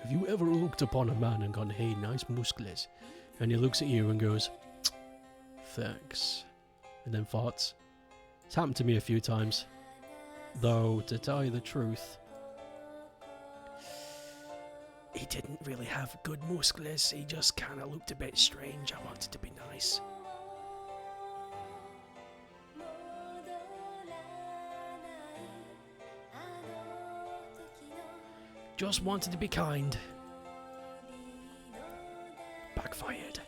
Have you ever looked upon a man and gone, hey, nice muscles? And he looks at you and goes, thanks. And then farts. It's happened to me a few times. Though, to tell you the truth, he didn't really have good muscles. He just kind of looked a bit strange. I wanted to be nice. Just wanted to be kind. Backfired.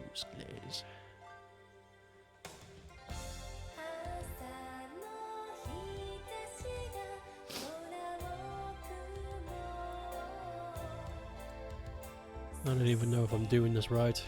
Muscles. I don't even know if I'm doing this right.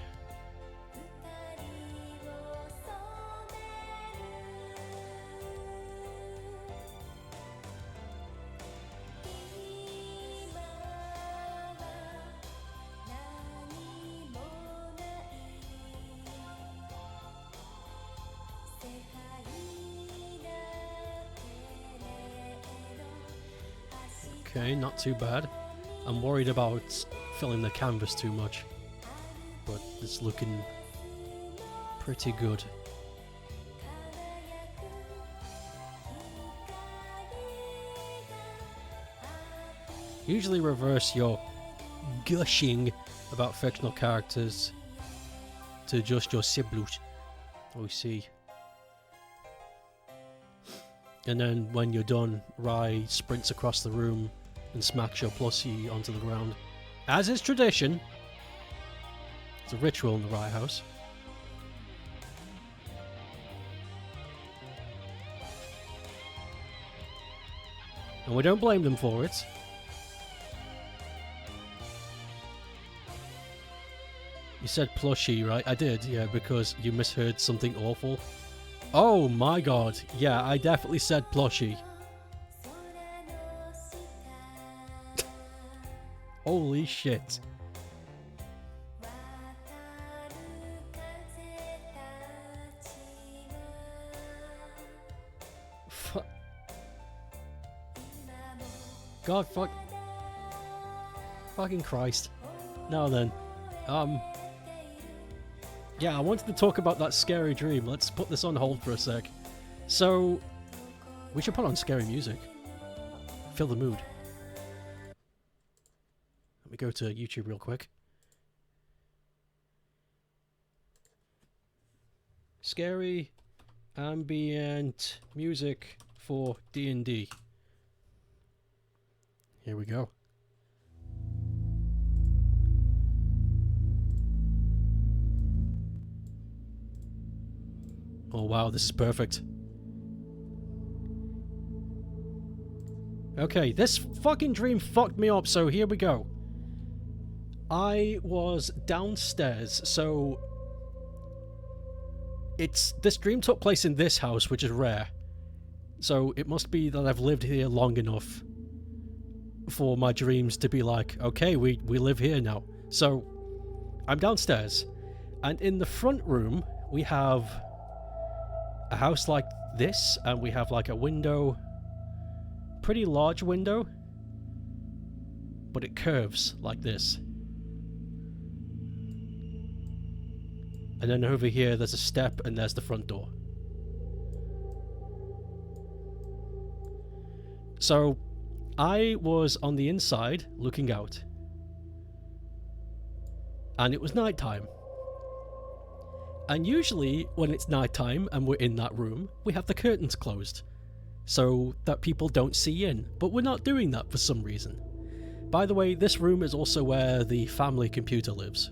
Okay, not too bad. I'm worried about filling the canvas too much, but it's looking pretty good. Usually reverse your gushing about fictional characters to just your siblings. We see. And then when you're done, Rai sprints across the room and smacks your plushie onto the ground. As is tradition. It's a ritual in the Rai house. And we don't blame them for it. You said plushie, right? I did, yeah, because you misheard something awful. Oh my god, yeah, I definitely said plushie. Holy shit. God, fucking Christ. Now then, yeah, I wanted to talk about that scary dream. Let's put this on hold for a sec. So, we should put on scary music. Feel the mood. Let me go to YouTube real quick. Scary ambient music for D&D. Here we go. Oh wow, this is perfect. Okay, this fucking dream fucked me up, so here we go. I was downstairs, so this dream took place in this house, which is rare. So it must be that I've lived here long enough for my dreams to be like, okay, we live here now. So I'm downstairs, and in the front room we have a house like this, and we have like a window, pretty large window, but it curves like this. And then over here there's a step, and there's the front door. So I was on the inside looking out, and it was nighttime. And usually when it's nighttime and we're in that room, we have the curtains closed so that people don't see in, but we're not doing that for some reason. By the way, this room is also where the family computer lives.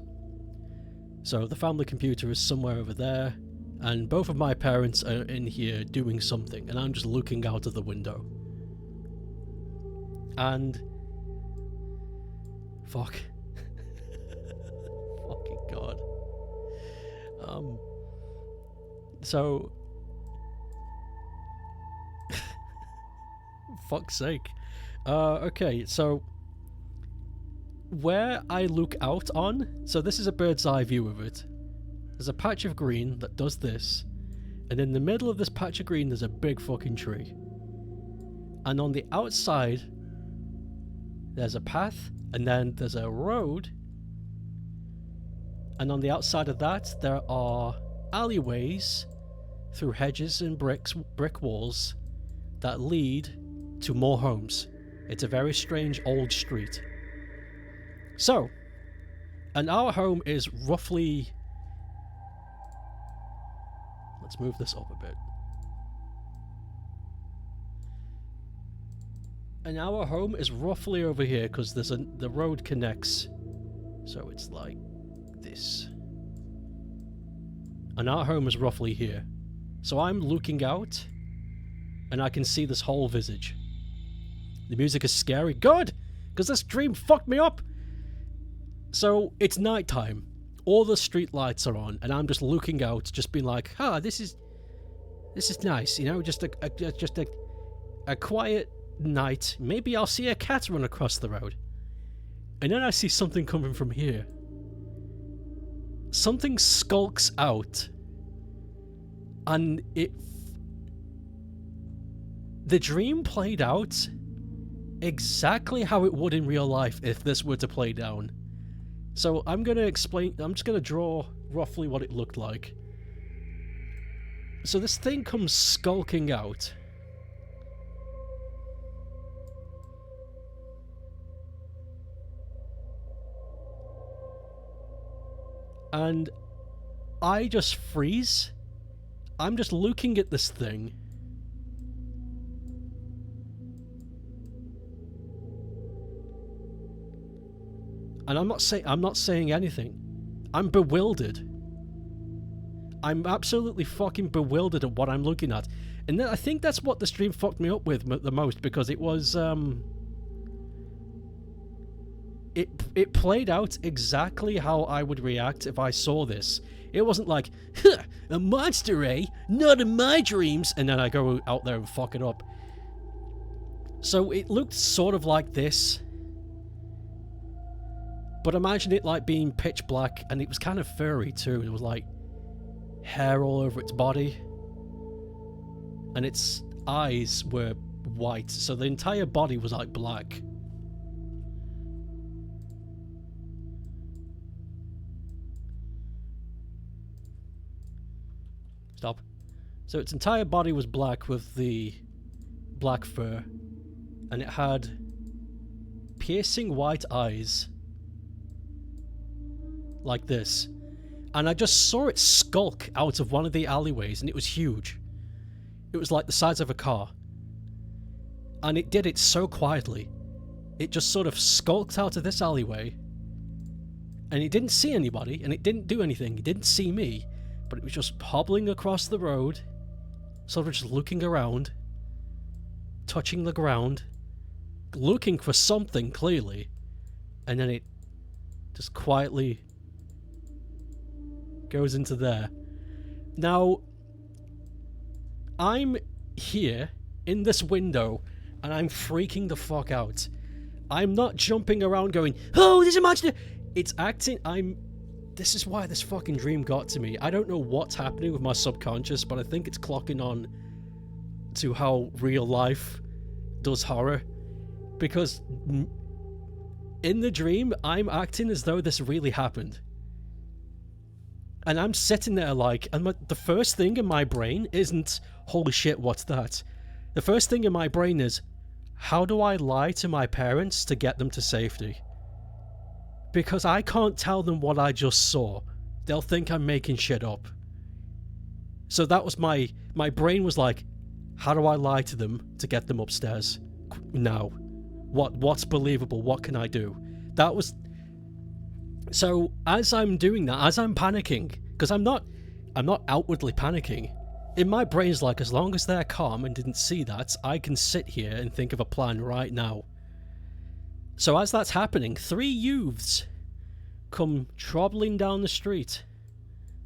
So the family computer is somewhere over there, and both of my parents are in here doing something, and I'm just looking out of the window. And fuck. Fucking god. So fuck's sake. Okay, so where I look out on, so this is a bird's eye view of it. There's a patch of green that does this, and in the middle of this patch of green there's a big fucking tree. And on the outside there's a path, and then there's a road, and on the outside of that there are alleyways through hedges and brick walls that lead to more homes. It's a very strange old street. So, and our home is roughly... Let's move this up a bit. And our home is roughly over here, because the road connects. So it's like this. And our home is roughly here. So I'm looking out, and I can see this whole visage. The music is scary. Good! Because this dream fucked me up! So it's nighttime. All the street lights are on, and I'm just looking out, just being like, this is nice, you know, just a quiet night. Maybe I'll see a cat run across the road. And then I see something coming from here. Something skulks out, and the dream played out exactly how it would in real life if this were to play down. So I'm just gonna draw roughly what it looked like. So this thing comes skulking out. And I just freeze. I'm just looking at this thing. And I'm not saying anything. I'm bewildered. I'm absolutely fucking bewildered at what I'm looking at. And I think that's what the stream fucked me up with the most, because it was it played out exactly how I would react if I saw this. It wasn't like, huh, a monster, eh? Not in my dreams, and then I go out there and fuck it up. So it looked sort of like this. But imagine it like being pitch black, and it was kind of furry too. It was like hair all over its body. And its eyes were white, so the entire body was like black. Stop. So its entire body was black with the black fur, and it had piercing white eyes like this. And I just saw it skulk out of one of the alleyways, and it was huge. It was like the size of a car. And it did it so quietly. It just sort of skulked out of this alleyway, and it didn't see anybody, and it didn't do anything. It didn't see me. But it was just hobbling across the road, sort of just looking around, touching the ground, looking for something clearly, and then it just quietly goes into there. Now, I'm here in this window, and I'm freaking the fuck out. I'm not jumping around going, oh, there's a monster! It's acting, this is why this fucking dream got to me. I don't know what's happening with my subconscious, but I think it's clocking on to how real life does horror. Because in the dream, I'm acting as though this really happened. And I'm sitting there like, and the first thing in my brain isn't, holy shit, what's that? The first thing in my brain is, how do I lie to my parents to get them to safety? Because I can't tell them what I just saw. They'll think I'm making shit up. So that was my brain was like, how do I lie to them to get them upstairs? Now. What's believable? What can I do? That was... So, as I'm doing that, as I'm panicking, because I'm not outwardly panicking, in my brain's like, as long as they're calm and didn't see that, I can sit here and think of a plan right now. So as that's happening, 3 youths come trobbling down the street.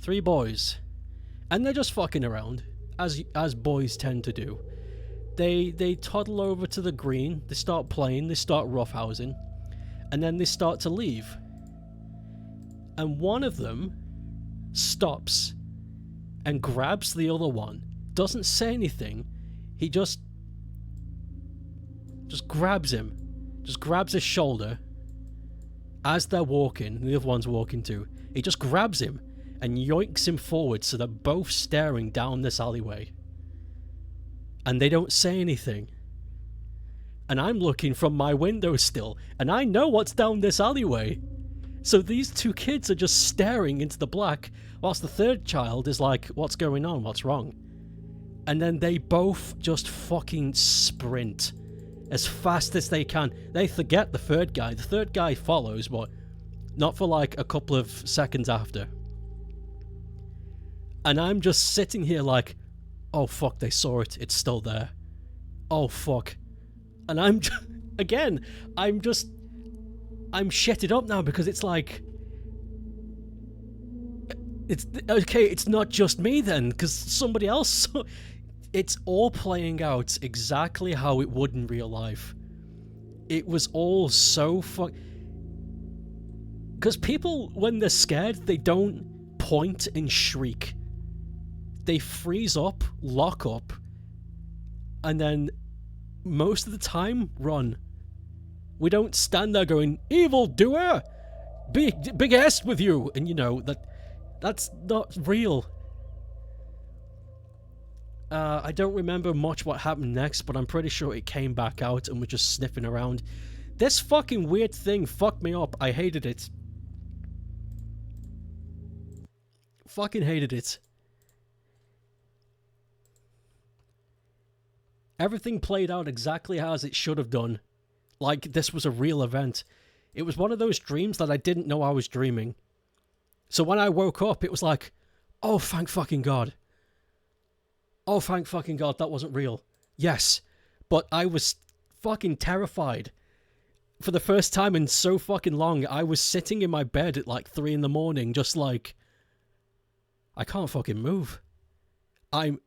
3 boys. And they're just fucking around, as boys tend to do. They toddle over to the green, they start playing, they start roughhousing, and then they start to leave. And one of them stops and grabs the other one. Doesn't say anything. He just grabs him. Just grabs his shoulder as they're walking, and the other one's walking too. He just grabs him and yoinks him forward, so they're both staring down this alleyway. And they don't say anything. And I'm looking from my window still, and I know what's down this alleyway. So these 2 kids are just staring into the black, whilst the third child is like, what's going on? What's wrong? And then they both just fucking sprint as fast as they can. They forget the third guy. The third guy follows, but not for like a couple of seconds after. And I'm just sitting here like, oh fuck, they saw it. It's still there. Oh fuck. And I'm just, again, I'm just I'm shitted up now because it's like... It's okay, it's not just me then, because somebody else... It's all playing out exactly how it would in real life. It was all so because people, when they're scared, they don't point and shriek. They freeze up, lock up, and then most of the time, run. We don't stand there going, "Evil doer! Big ass with you!" And you know, that's not real. I don't remember much what happened next, but I'm pretty sure it came back out and was just sniffing around. This fucking weird thing fucked me up. I hated it. Fucking hated it. Everything played out exactly as it should have done. Like this was a real event. It was one of those dreams that I didn't know I was dreaming. So when I woke up, it was like, oh, thank fucking God. Oh, thank fucking God, that wasn't real. Yes, but I was fucking terrified. For the first time in so fucking long, I was sitting in my bed at like 3 in the morning, just like, I can't fucking move. I'm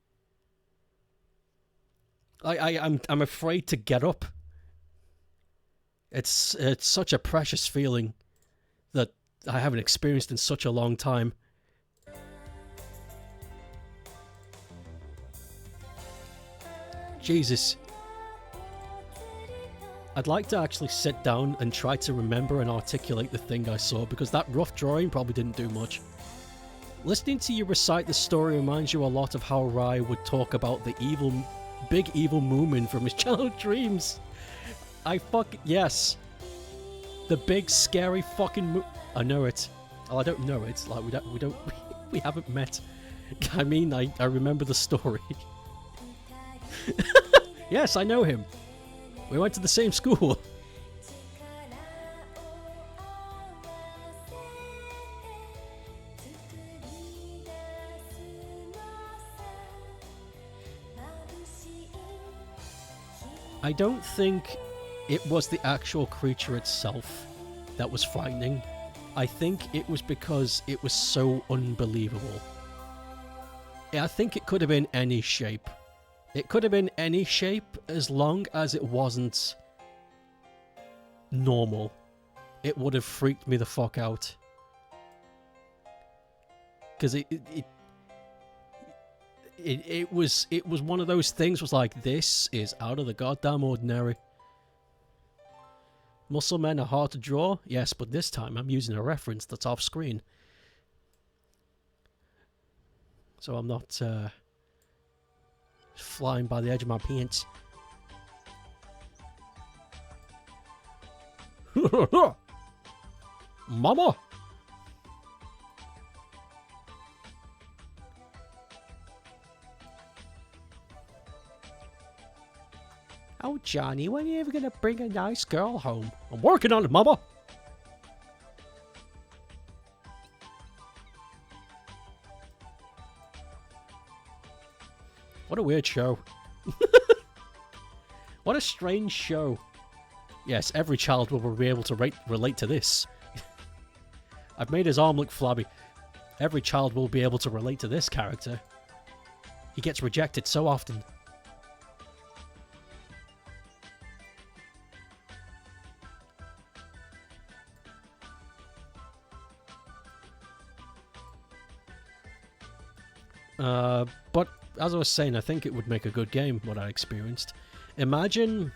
afraid to get up. It's such a precious feeling that I haven't experienced in such a long time. Jesus. I'd like to actually sit down and try to remember and articulate the thing I saw, because that rough drawing probably didn't do much. Listening to you recite the story reminds you a lot of how Rai would talk about the big evil Moomin from his childhood dreams. Yes. The big scary fucking I know it. Oh, I don't know it. Like we haven't met. I mean, I remember the story. Yes, I know him. We went to the same school. I don't think it was the actual creature itself that was frightening. I think it was because it was so unbelievable. I think it could have been any shape. It could have been any shape as long as it wasn't normal. It would have freaked me the fuck out. Because it was one of those things was like, this is out of the goddamn ordinary. Muscle men are hard to draw? Yes, but this time I'm using a reference that's off screen. So I'm not flying by the edge of my pants. Mama! Oh, Johnny, when are you ever gonna bring a nice girl home? I'm working on it, Mama! What a weird show. What a strange show. Yes, every child will be able to relate to this. I've made his arm look flabby. Every child will be able to relate to this character. He gets rejected so often. But as I was saying, I think it would make a good game, what I experienced. Imagine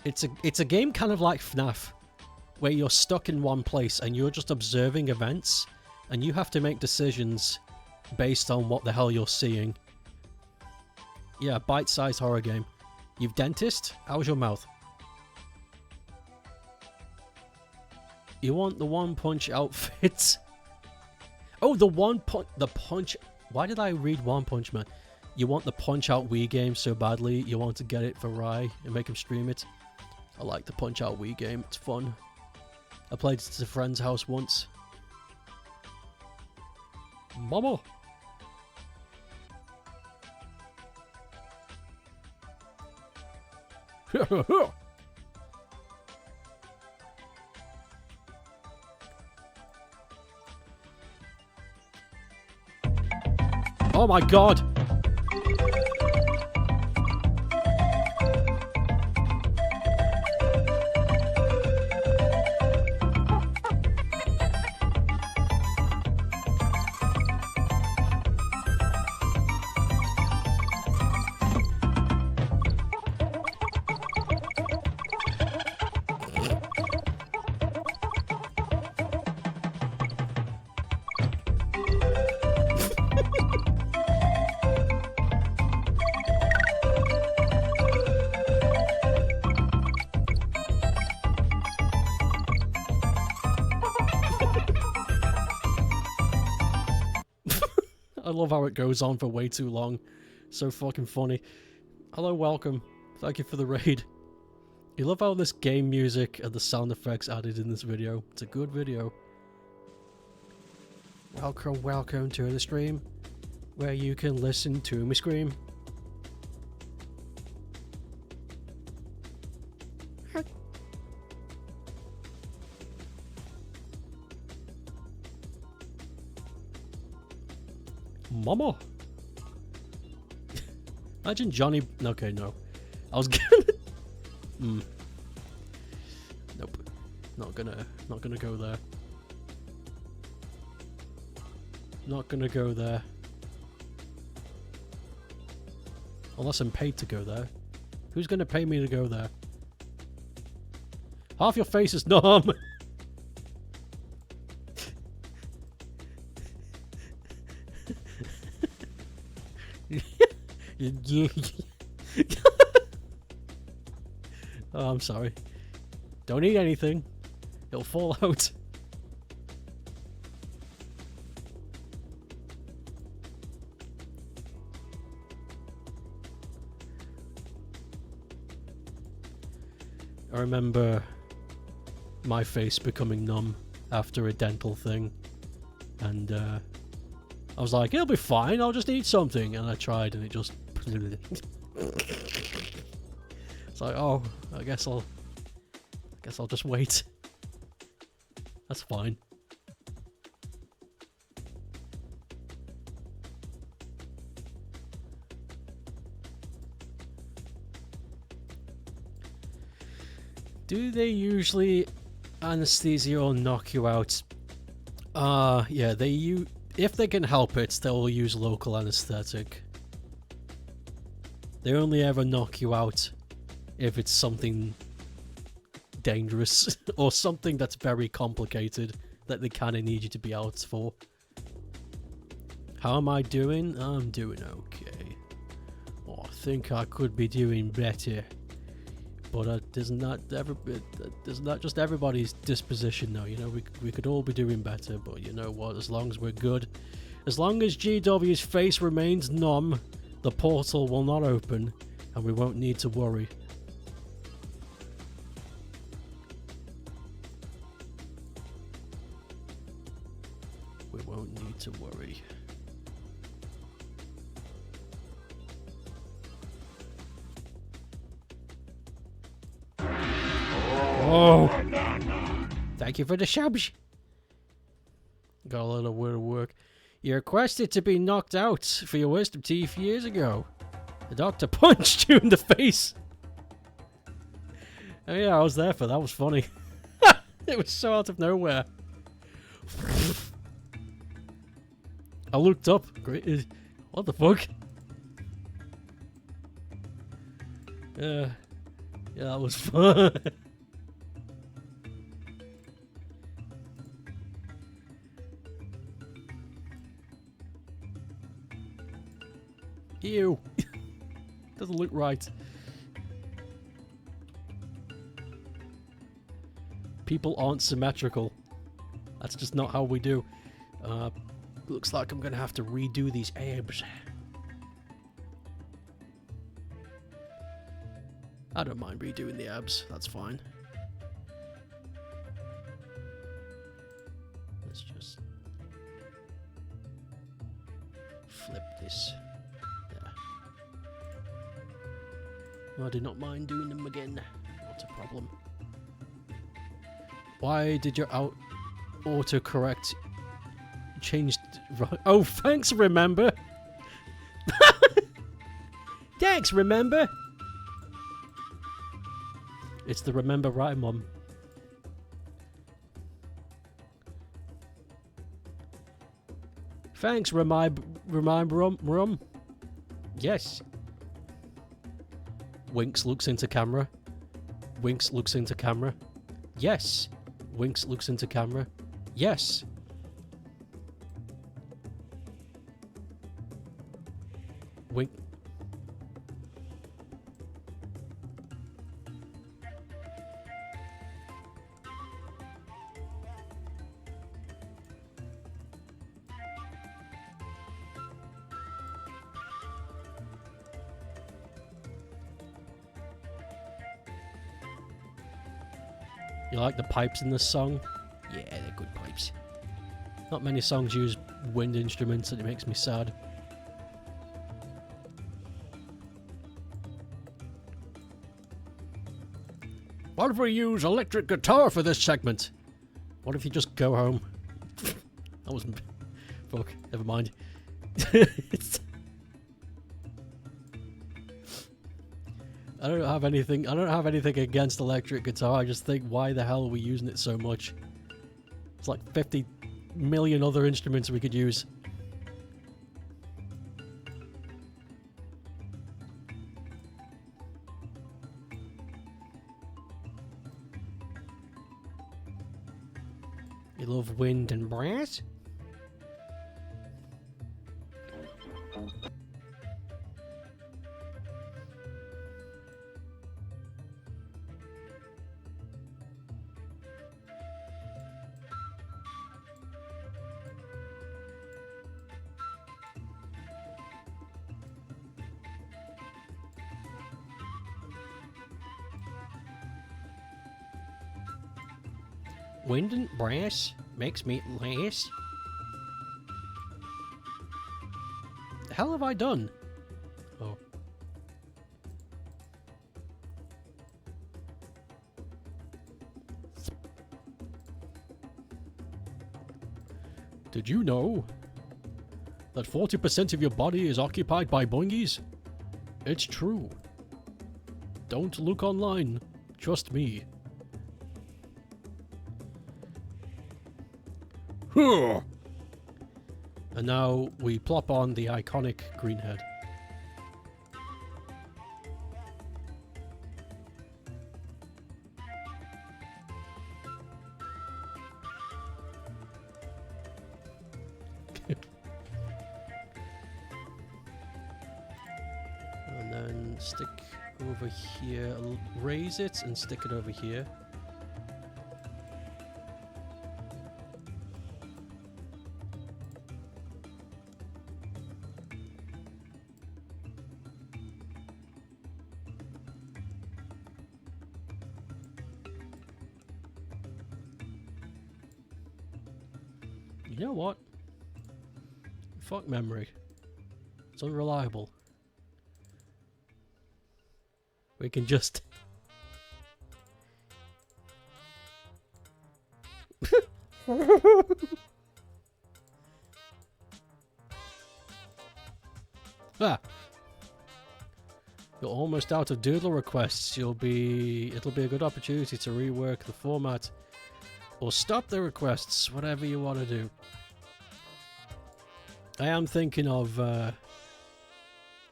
it's a game kind of like FNAF, where you're stuck in one place and you're just observing events, and you have to make decisions based on what the hell you're seeing. Yeah, bite-sized horror game. You've dentist? How's your mouth? You want the One Punch outfit? Oh, the punch. Why did I read One Punch Man? You want the Punch Out Wii game so badly, you want to get it for Rai and make him stream it. I like the Punch Out Wii game, it's fun. I played it at a friend's house once. Mama! Oh my god! I love how it goes on for way too long. So fucking funny. Hello, welcome. Thank you for the raid. You love how this game music and the sound effects added in this video. It's a good video. Welcome, welcome to the stream, where you can listen to me scream. Mama. Imagine Johnny. Okay, no. I was gonna. Nope. Not gonna go there. Not gonna go there. Unless I'm paid to go there. Who's gonna pay me to go there? Half your face is numb. Oh, I'm sorry. Don't eat anything. It'll fall out. I remember my face becoming numb after a dental thing, and I was like, it'll be fine, I'll just eat something, and I tried and it just it's like, oh, I guess I'll just wait. That's fine. Do they usually anesthesia or knock you out? Yeah, if they can help it, they'll use local anesthetic. They only ever knock you out if it's something dangerous or something that's very complicated that they kind of need you to be out for. How am I doing? I'm doing okay. Oh, I think I could be doing better. But isn't that just everybody's disposition though? You know, we could all be doing better, but you know what, as long as we're good, as long as GW's face remains numb, the portal will not open, and we won't need to worry. We won't need to worry. Oh! Thank you for the subs. Got a little word of work. You requested to be knocked out for your wisdom teeth years ago. The doctor punched you in the face. Oh yeah, I was there for that. Was funny. It was so out of nowhere. I looked up. Great. What the fuck? Yeah, that was fun. Ew. Doesn't look right. People aren't symmetrical. That's just not how we do. Looks like I'm gonna have to redo these abs. I don't mind redoing the abs, that's fine. Let's just flip this. I do not mind doing them again. Not a problem. Why did your autocorrect change? Oh, thanks, remember? Thanks, remember? It's the remember right, Mum. Thanks, remind rum. Yes. Winks looks into camera. Winks looks into camera. Yes. Winks looks into camera. Yes. Wink. You like the pipes in this song? Yeah, they're good pipes. Not many songs use wind instruments and it makes me sad. What if we use electric guitar for this segment? What if you just go home? That was... Fuck, never mind. I don't have anything against electric guitar. I just think, why the hell are we using it so much? It's like 50 million other instruments we could use. You love wind and brass? Wind and brass makes me laugh. The hell have I done? Oh. Did you know that 40% of your body is occupied by boingies? It's true. Don't look online. Trust me. And now we plop on the iconic green head. And then stick over here, raise it and stick it over here. You know what? Fuck memory. It's unreliable. We can just... Ah! You're almost out of Doodle requests. It'll be a good opportunity to rework the format. Or stop the requests, whatever you want to do. I am thinking of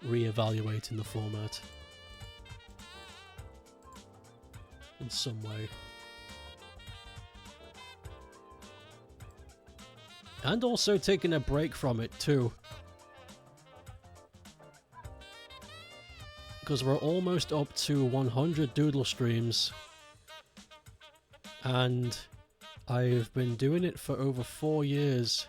re-evaluating the format. In some way. And also taking a break from it too. Because we're almost up to 100 Doodle streams. And I've been doing it for over 4 years.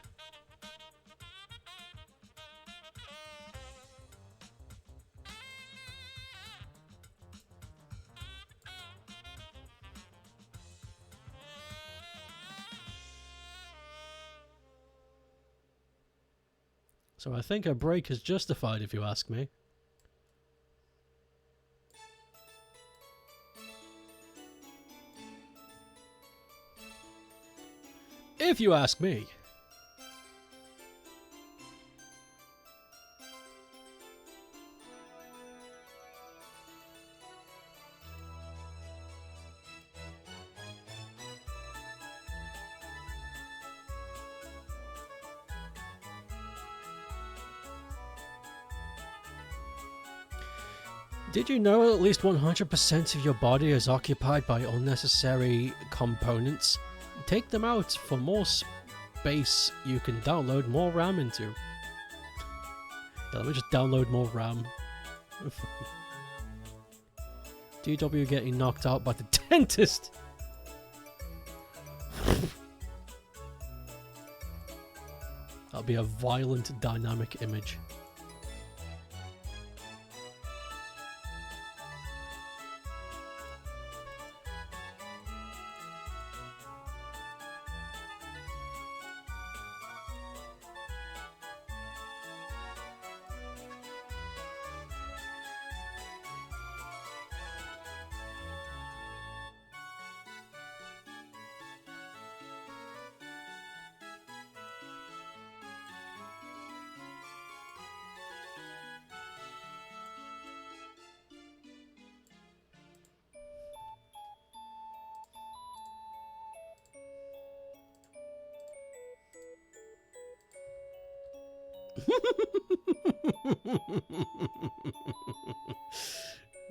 So I think a break is justified, if you ask me. If you ask me. Did you know at least 100% of your body is occupied by unnecessary components? Take them out for more space you can download more RAM into. Yeah, let me just download more RAM. DW getting knocked out by the dentist! That'll be a violent dynamic image.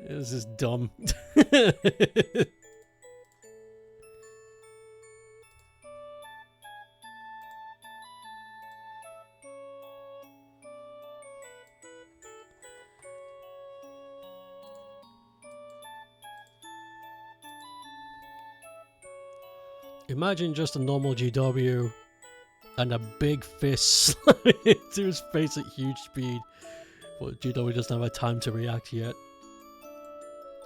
This is dumb. Imagine just a normal GW and a big fist slamming into his face at huge speed. But GW doesn't have time to react yet.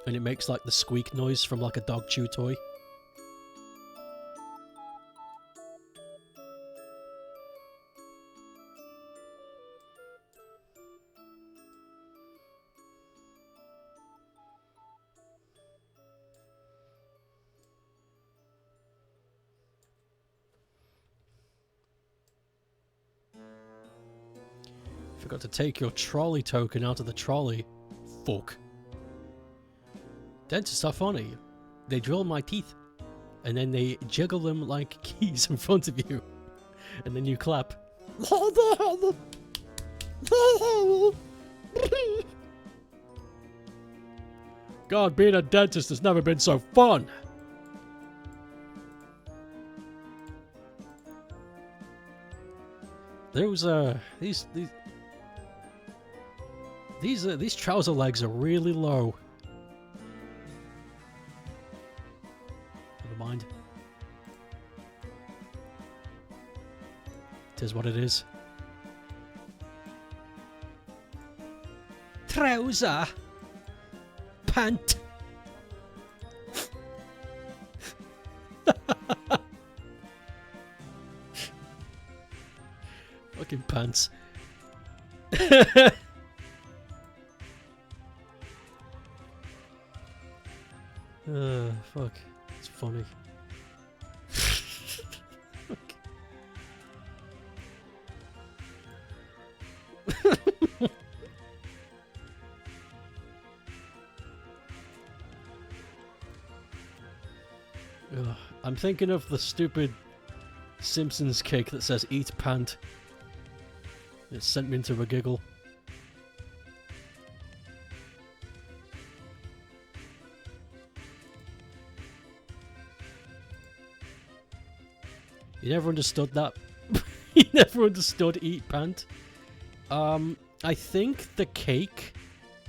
And it makes like the squeak noise from like a dog chew toy. Forgot to take your trolley token out of the trolley. Fuck. Dentists are funny. They drill my teeth. And then they jiggle them like keys in front of you. And then you clap. God, being a dentist has never been so fun. Those these trouser legs are really low. Never mind. It is what it is. Trouser. Pant. Fucking pants. Fuck. It's funny. I'm thinking of the stupid Simpsons cake that says "Eat Pant." It sent me into a giggle. You never understood that. You never understood "Eat Pant." I think the cake.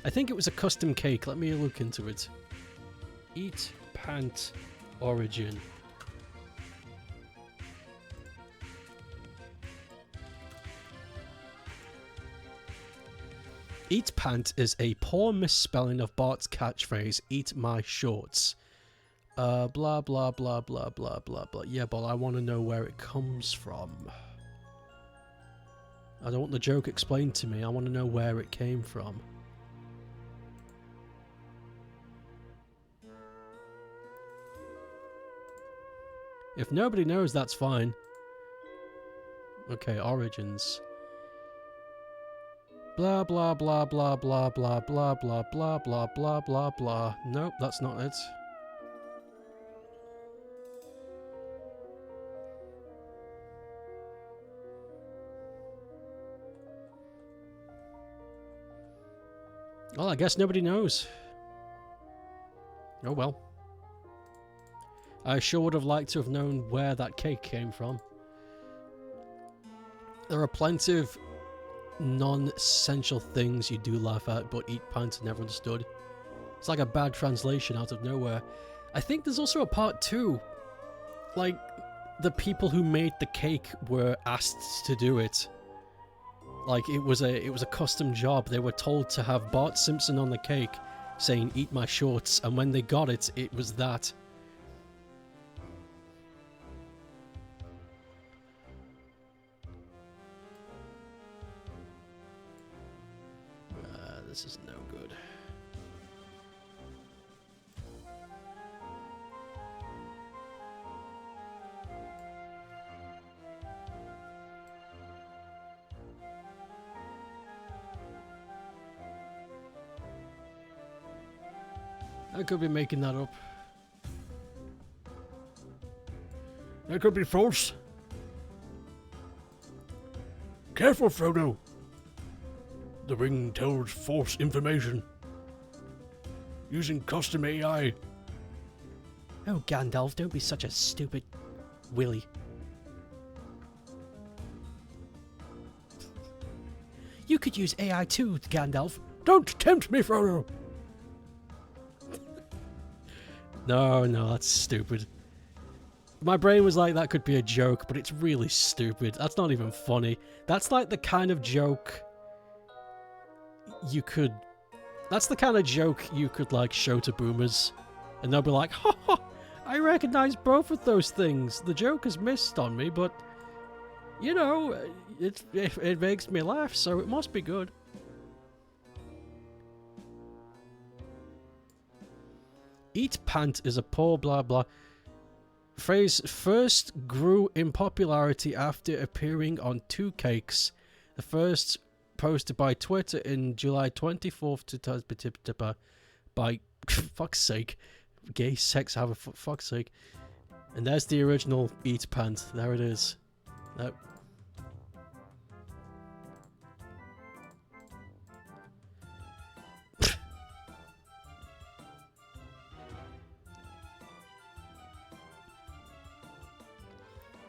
I think it was a custom cake. Let me look into it. Eat Pant origin. Eat Pant is a poor misspelling of Bart's catchphrase, "Eat my shorts." Blah, blah, blah, blah, blah, blah, blah. Yeah, but I want to know where it comes from. I don't want the joke explained to me. I want to know where it came from. If nobody knows, that's fine. Okay, origins. Blah blah blah blah blah blah blah blah blah blah blah blah blah. Nope, that's not it. Well, I guess nobody knows. Oh well. I sure would have liked to have known where that cake came from. There are plenty of non-essential things you do laugh at, but eat pants never understood. It's like a bad translation out of nowhere. I think there's also a part 2. Like, the people who made the cake were asked to do it. Like, it was a custom job. They were told to have Bart Simpson on the cake saying, "Eat my shorts," and when they got it, it was that. This is no good. I could be making that up. That could be false. Careful, Frodo. The ring tells false information. Using custom AI. Oh, Gandalf, don't be such a stupid willy. You could use AI too, Gandalf. Don't tempt me, Frodo! No, that's stupid. My brain was like, that could be a joke, but it's really stupid. That's not even funny. That's like the kind of joke you could... That's the kind of joke you could, like, show to boomers. And they'll be like, ha ha, I recognize both of those things. The joke has missed on me, but, you know, it makes me laugh, so it must be good. Eat pant is a poor blah blah. Phrase first grew in popularity after appearing on 2 cakes. The first posted by Twitter in July 24th to by fuck's sake, gay sex haver, fuck's sake. And there's the original eat pant. There it is. That.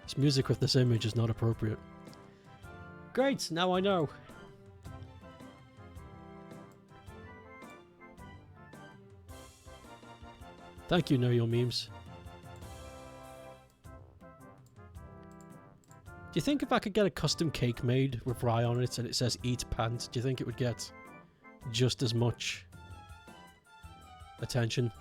This music with this image is not appropriate. Great, now I know. Thank you, Know Your Memes. Do you think if I could get a custom cake made with rye on it and it says eat pant, do you think it would get just as much attention?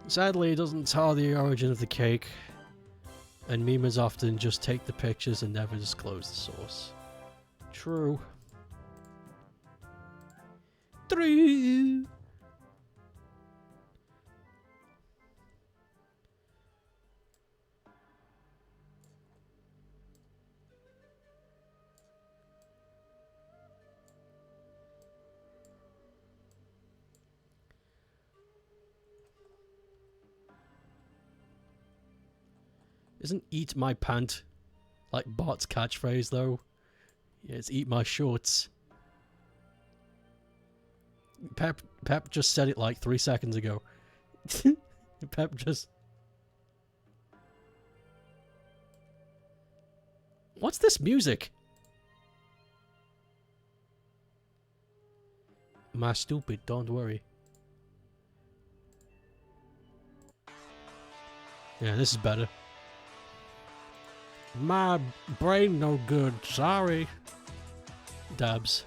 Sadly, it doesn't tell the origin of the cake, and memers often just take the pictures and never disclose the source. True. 3. Isn't eat my pant like Bart's catchphrase though? Yeah, it's eat my shorts. Pep just said it like 3 seconds ago. Pep just... What's this music? My stupid, don't worry. Yeah, this is better. My brain no good, sorry. Dabs.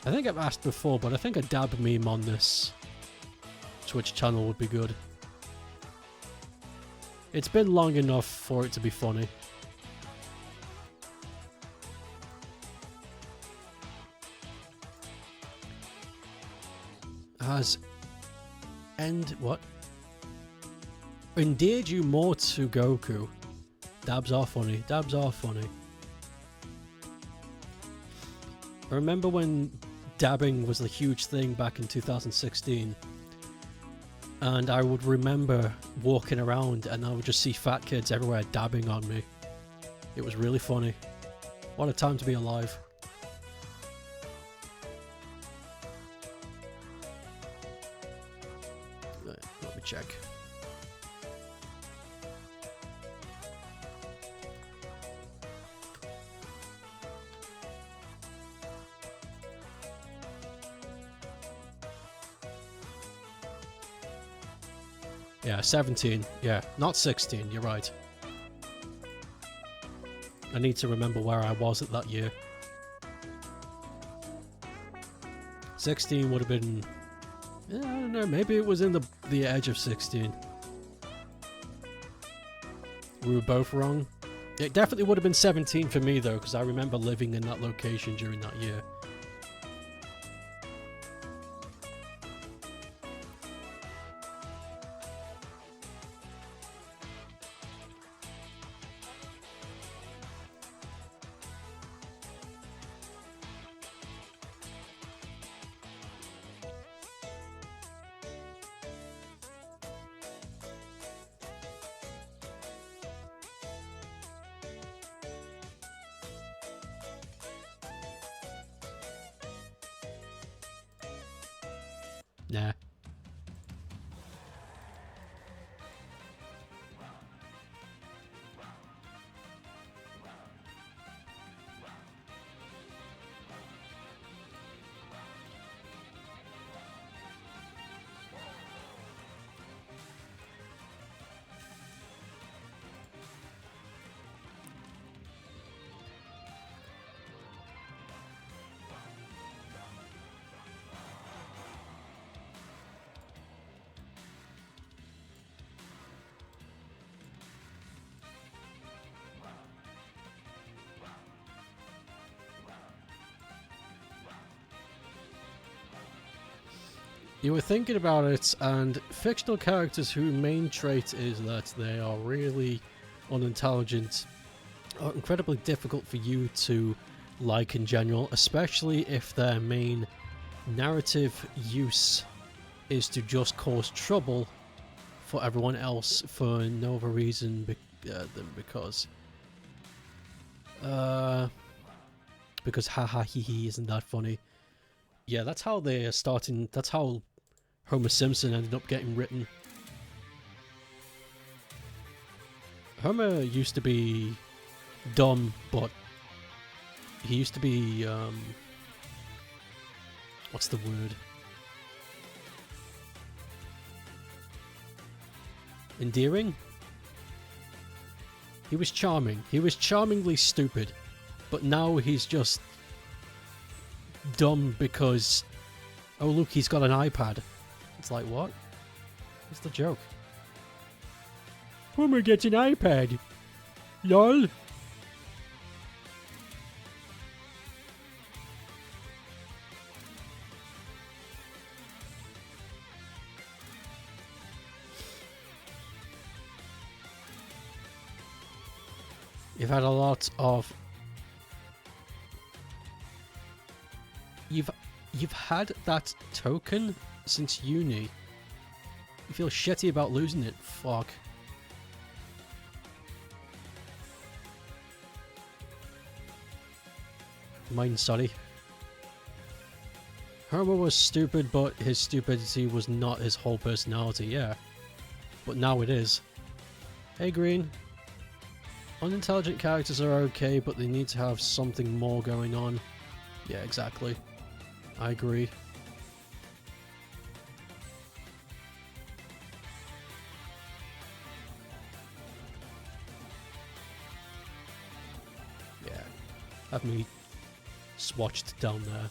I think I've asked before, but I think a dab meme on this Twitch channel would be good. It's been long enough for it to be funny. Has what? Endeared you more to Goku. Dabs are funny. Dabs are funny. I remember when dabbing was a huge thing back in 2016. And I would remember walking around and I would just see fat kids everywhere dabbing on me. It was really funny. What a time to be alive. Let me check. Yeah, 17. Yeah, not 16, you're right. I need to remember where I was at that year. 16 would have been... I don't know, maybe it was in the edge of 16. We were both wrong. It definitely would have been 17 for me though, because I remember living in that location during that year. Nah. You were thinking about it, and fictional characters whose main trait is that they are really unintelligent are incredibly difficult for you to like in general, especially if their main narrative use is to just cause trouble for everyone else for no other reason than because haha hee hee isn't that funny. Yeah, that's how they are starting. That's how Homer Simpson ended up getting written. Homer used to be dumb, but he used to be, what's the word? Endearing? He was charming. He was charmingly stupid, but now he's just dumb because, oh look, he's got an iPad. It's like, what? What's the joke? Homer gets an iPad. LOL. You've had a lot of... You've had that token since uni. You feel shitty about losing it. Fuck. Mine, sorry. Homer was stupid, but his stupidity was not his whole personality, yeah. But now it is. Hey, Green. Unintelligent characters are okay, but they need to have something more going on. Yeah, exactly. I agree. Yeah. Have me swatched down there.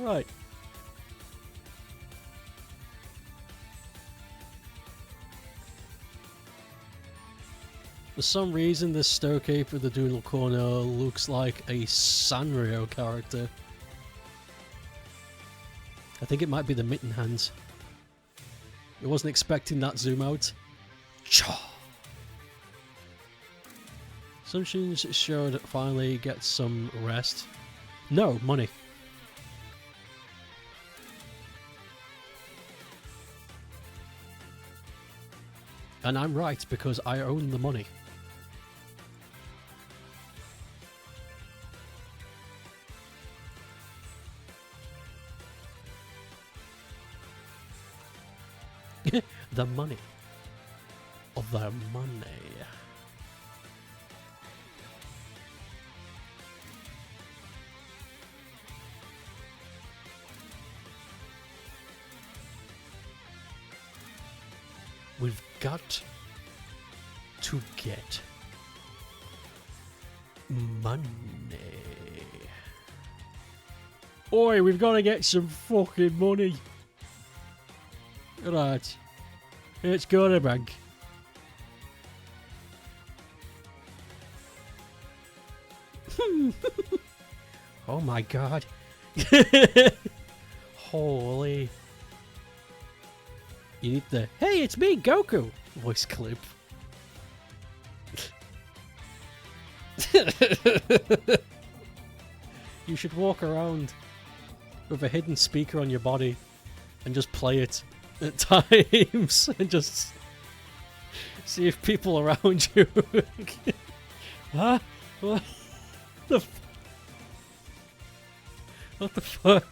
Right. For some reason, this Stokeape with the Doodle corner looks like a Sanrio character. I think it might be the mitten hands. I wasn't expecting that zoom out. Cha! Assumptions should finally get some rest. No, money. And I'm right, because I own the money. The money. Of the money. We've got to get money. Oi, we've got to get some fucking money. Right. Let's go to the bank. Oh my god. Holy. You need the, hey, it's me, Goku, voice clip. You should walk around with a hidden speaker on your body and just play it at times and just see if people around you. Huh? What the? What the fuck?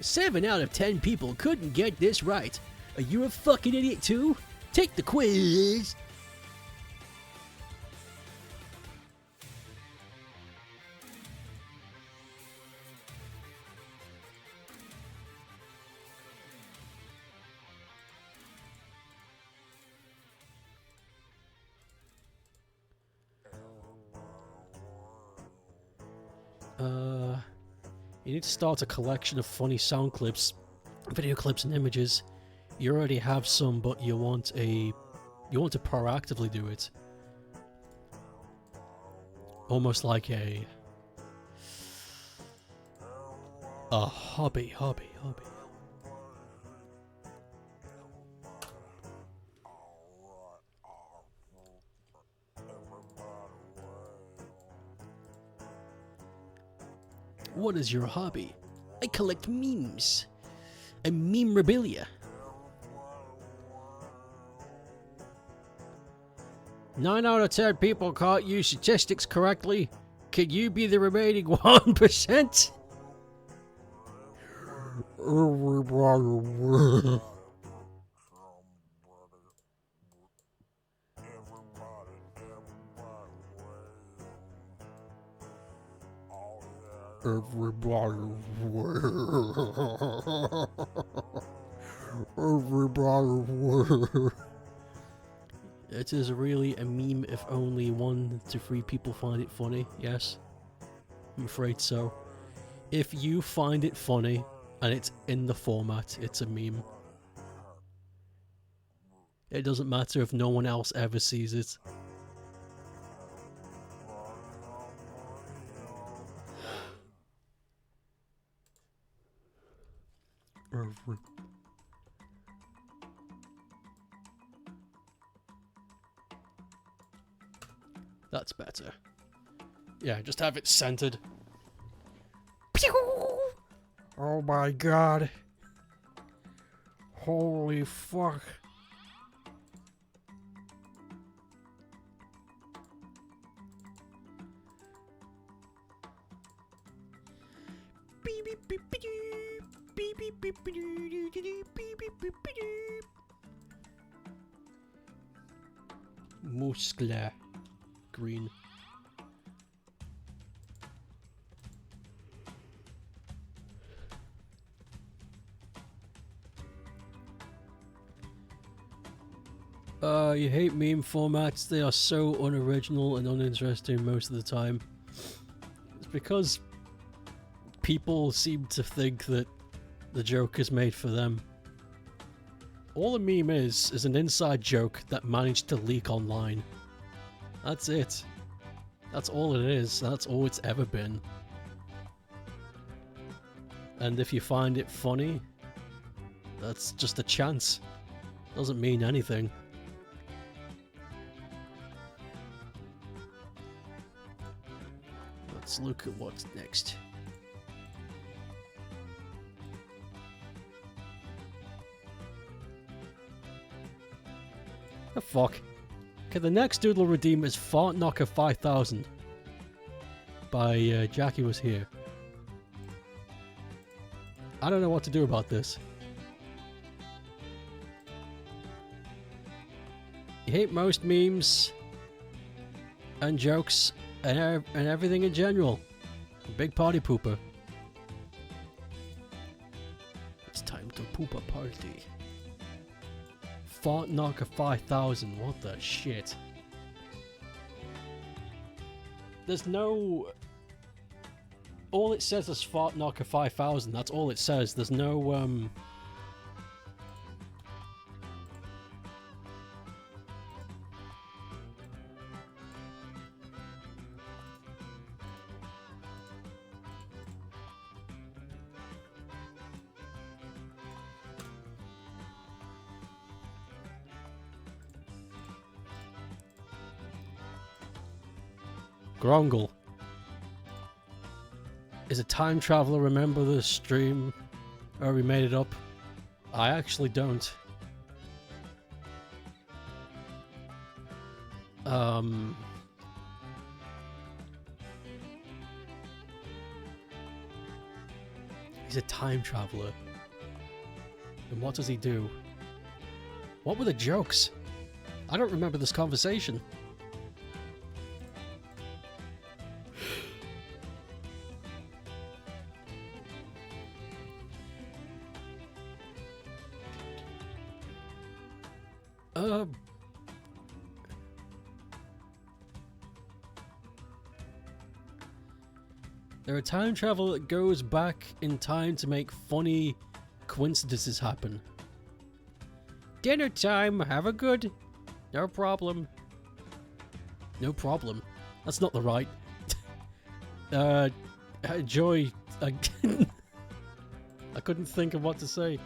Seven out of 10 people couldn't get this right. Are you a fucking idiot too? Take the quiz! You need to start a collection of funny sound clips, video clips and images. You already have some, but you want to proactively do it. Almost like a hobby. What is your hobby? I collect memes. I'm memorabilia. 9 out of 10 people can't use statistics correctly. Could you be the remaining 1%? Everybody. It is really a meme if only 1 to 3 people find it funny, yes? I'm afraid so. If you find it funny, and it's in the format, it's a meme. It doesn't matter if no one else ever sees it. That's better. Yeah, just have it centered. Pew! Oh my god. Holy fuck. Muscular. Green. You hate meme formats. They are so unoriginal and uninteresting most of the time. It's because people seem to think that the joke is made for them. All a meme is an inside joke that managed to leak online. That's it. That's all it is. That's all it's ever been. And if you find it funny, that's just a chance. Doesn't mean anything. Let's look at what's next. The fuck? Okay, the next Doodle redeem is Fart Knocker 5000 by Jackie Was Here. I don't know what to do about this. You hate most memes and jokes and everything in general. Big party pooper. It's time to poop a party. Fart Knocker 5000, what the shit? There's no... All it says is Fart Knocker 5000, that's all it says. There's no, Grongle. Is a time traveler remember the stream? Or we made it up? I actually don't. He's a time traveler. And what does he do? What were the jokes? I don't remember this conversation. They're a time traveler that goes back in time to make funny coincidences happen. Dinner time, have a good. No problem. No problem. That's not the right. Joy. I couldn't think of what to say.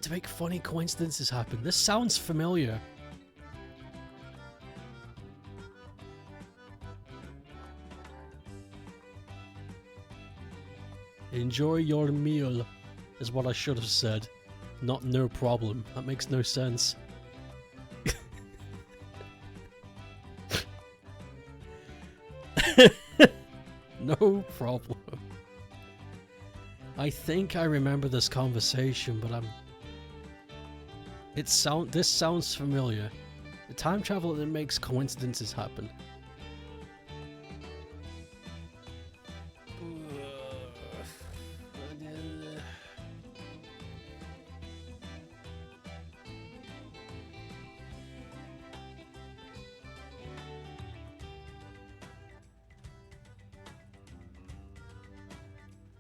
To make funny coincidences happen. This sounds familiar. Enjoy your meal is what I should have said. Not no problem. That makes no sense. No problem. I think I remember this conversation, but this sounds familiar. The time traveler that makes coincidences happen.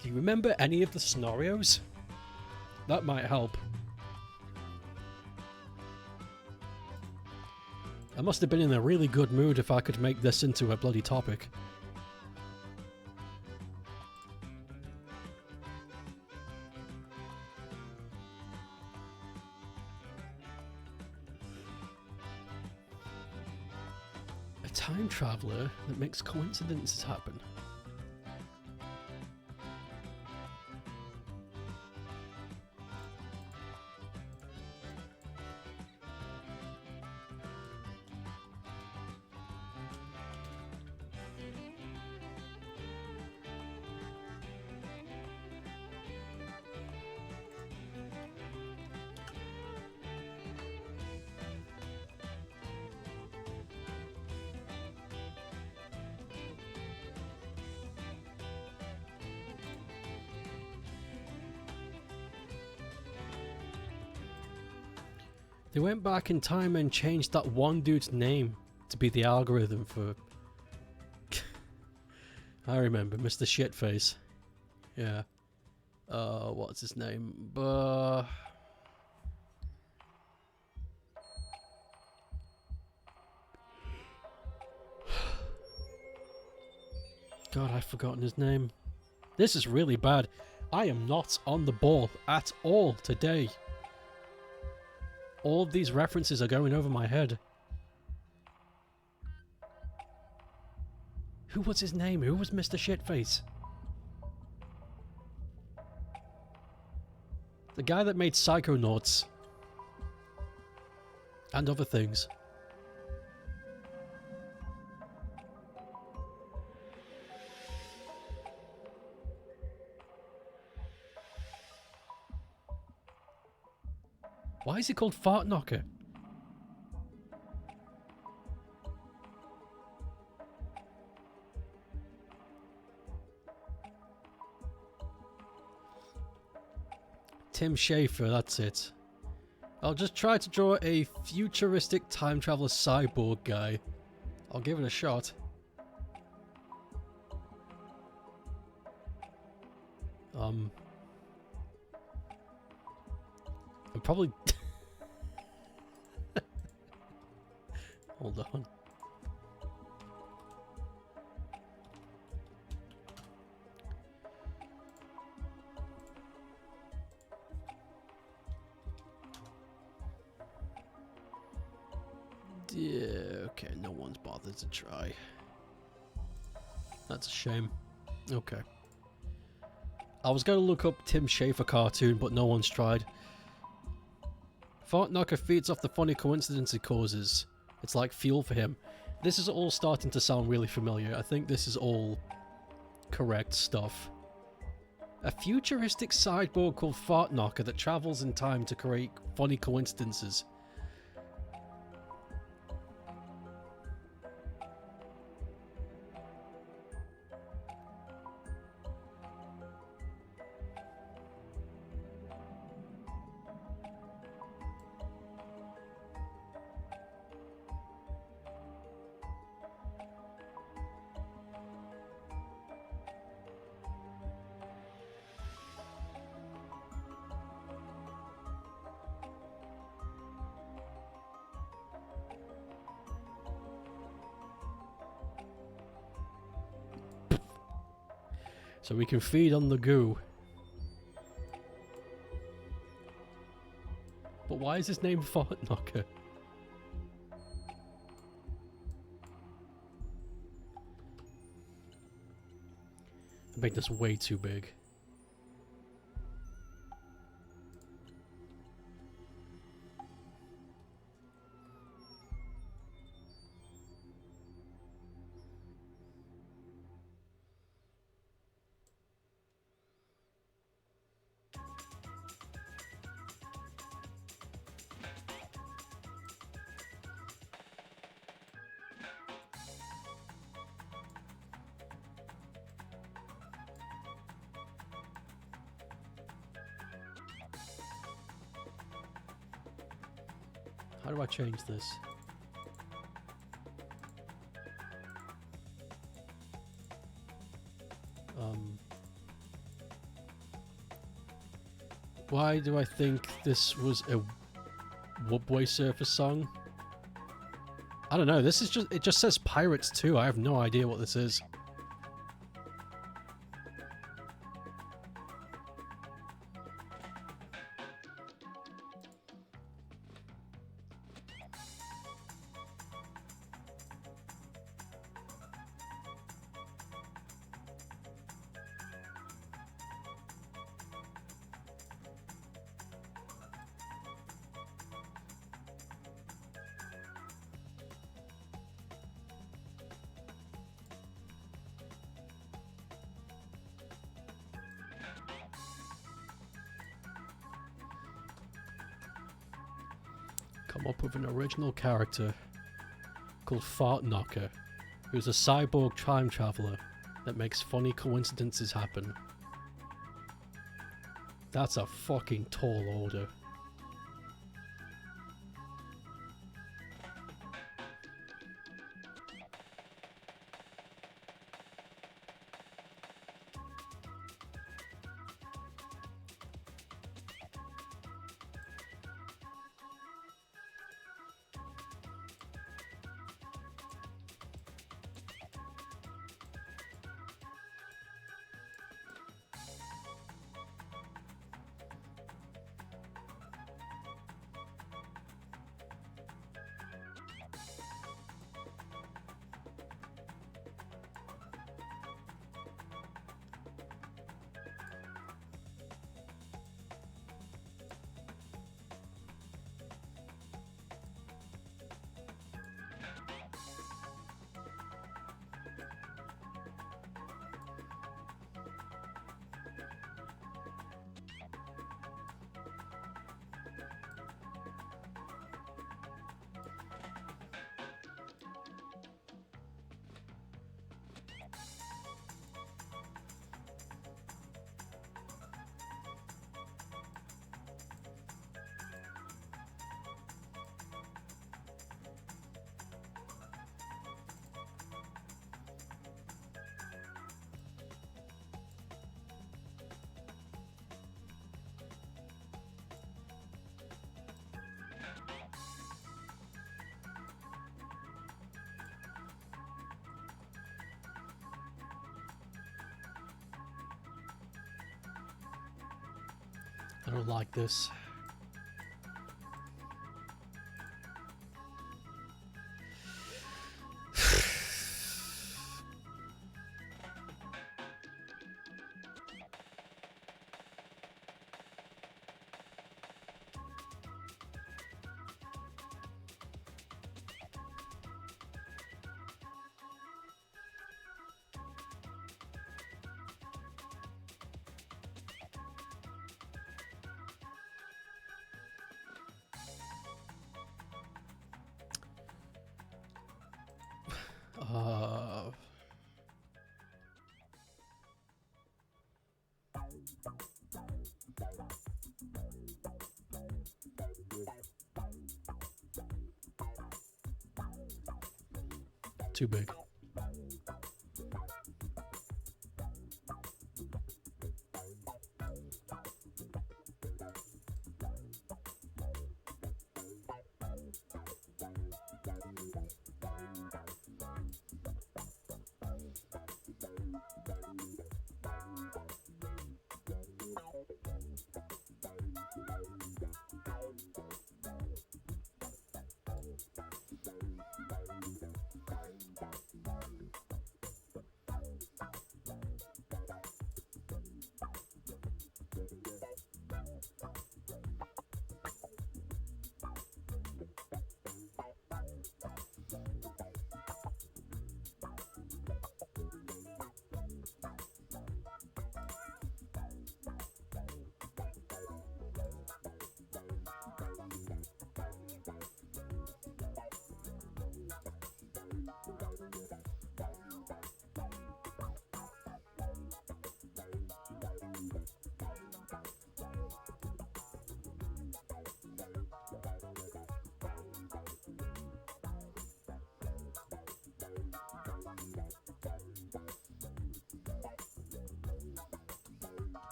Do you remember any of the scenarios? That might help. I must have been in a really good mood if I could make this into a bloody topic. A time traveler that makes coincidences happen. They went back in time and changed that one dude's name to be the algorithm for... I remember, Mr. Shitface. Yeah. What's his name? God, I've forgotten his name. This is really bad. I am not on the ball at all today. All of these references are going over my head. Who was his name? Who was Mr. Shitface? The guy that made Psychonauts. And other things. Why is he called Fart Knocker? Tim Schafer, that's it. I'll just try to draw a futuristic time traveler cyborg guy. I'll give it a shot. I'm probably... Hold on. Yeah, okay, no one's bothered to try. That's a shame. Okay. I was going to look up Tim Schafer cartoon, but no one's tried. Fart Knocker feeds off the funny coincidence he causes. It's like fuel for him. This is all starting to sound really familiar. I think this is all correct stuff. A futuristic cyborg called Fart Knocker that travels in time to create funny coincidences. So we can feed on the goo. But why is his name Fart Knocker? I made this way too big. How do I change this? Why do I think this was a Wubway Surfer song? I don't know, this is just, it just says Pirates 2, I have no idea what this is. Come up with an original character called Fart Knocker, who's a cyborg time traveler that makes funny coincidences happen. That's a fucking tall order. I don't like this. Too big.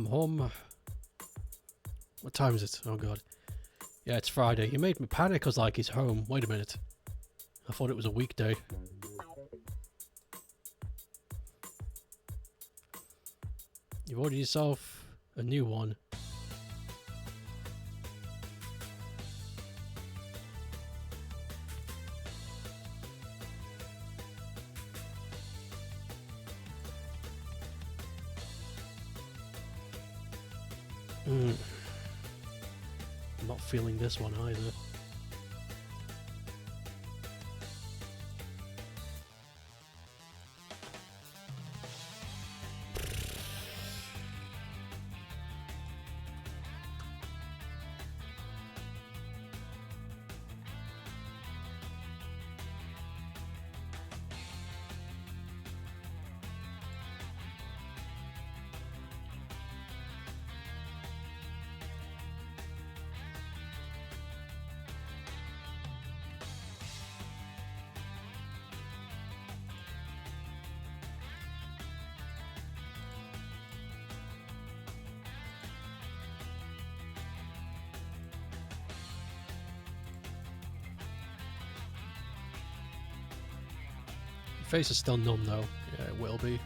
Home. What time is it? Oh god. Yeah, it's Friday. You made me panic. I was like, he's home. Wait a minute. I thought it was a weekday. You've ordered yourself a new one. I'm not feeling this one either. Face is still numb though. Yeah, it will be.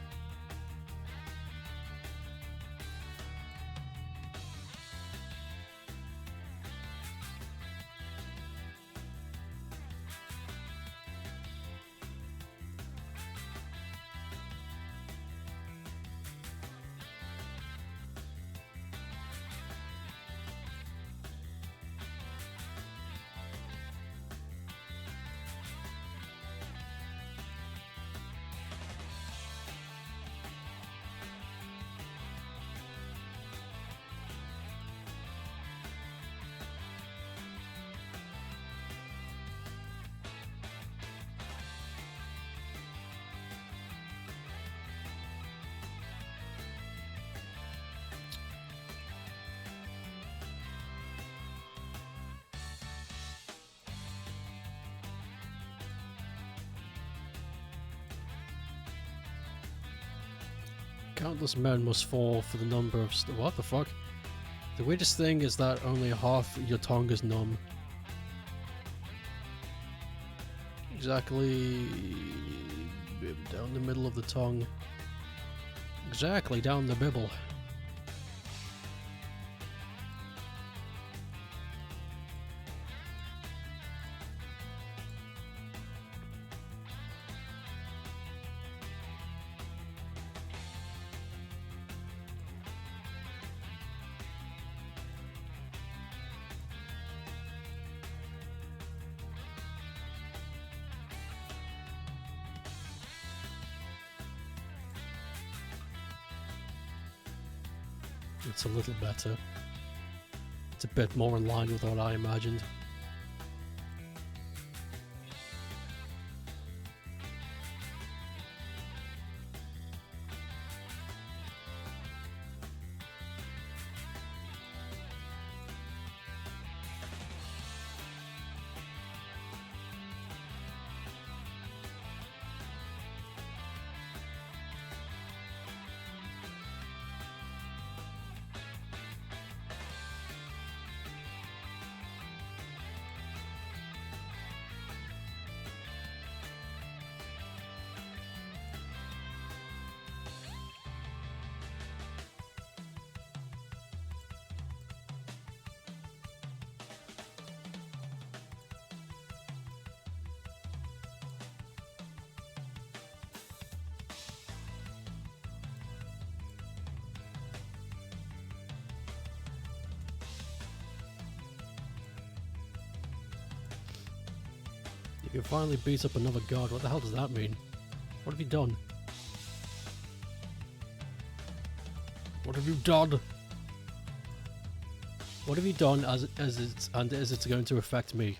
Countless men must fall for the number of what the fuck? The weirdest thing is that only half your tongue is numb. Exactly down the middle of the tongue. Exactly down the bibble. It's a little better. It's a bit more in line with what I imagined. You finally beat up another god. What the hell does that mean? What have you done? What have you done? What have you done as it's going to affect me?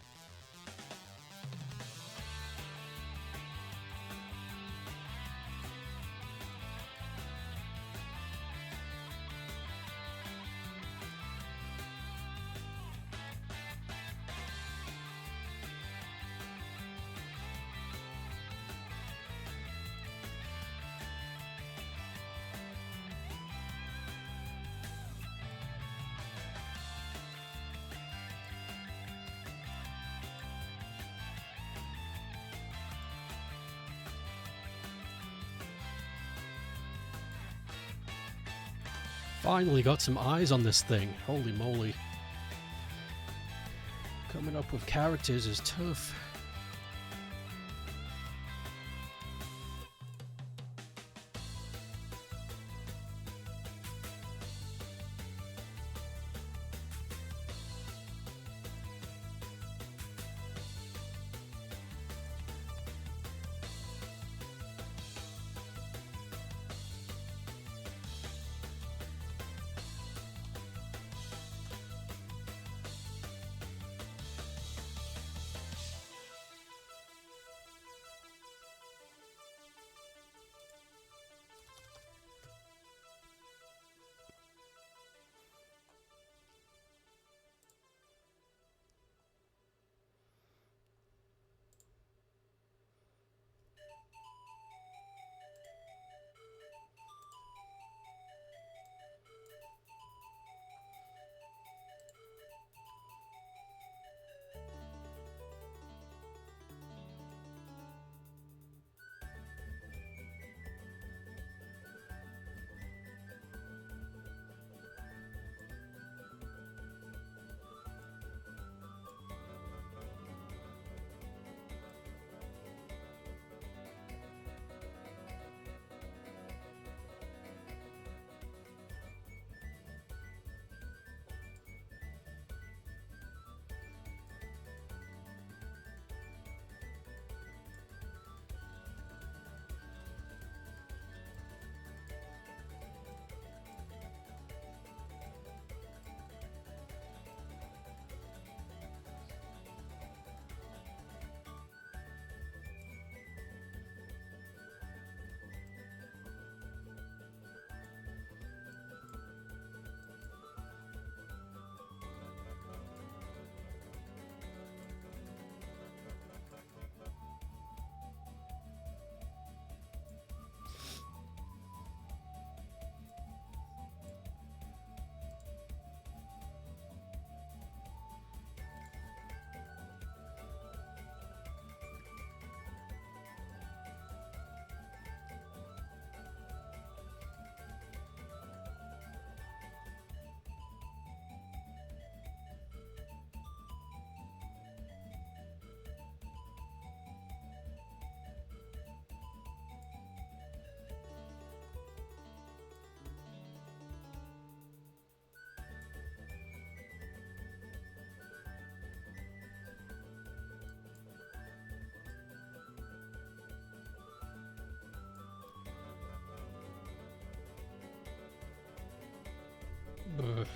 Finally got some eyes on this thing. Holy moly. Coming up with characters is tough. Ugh.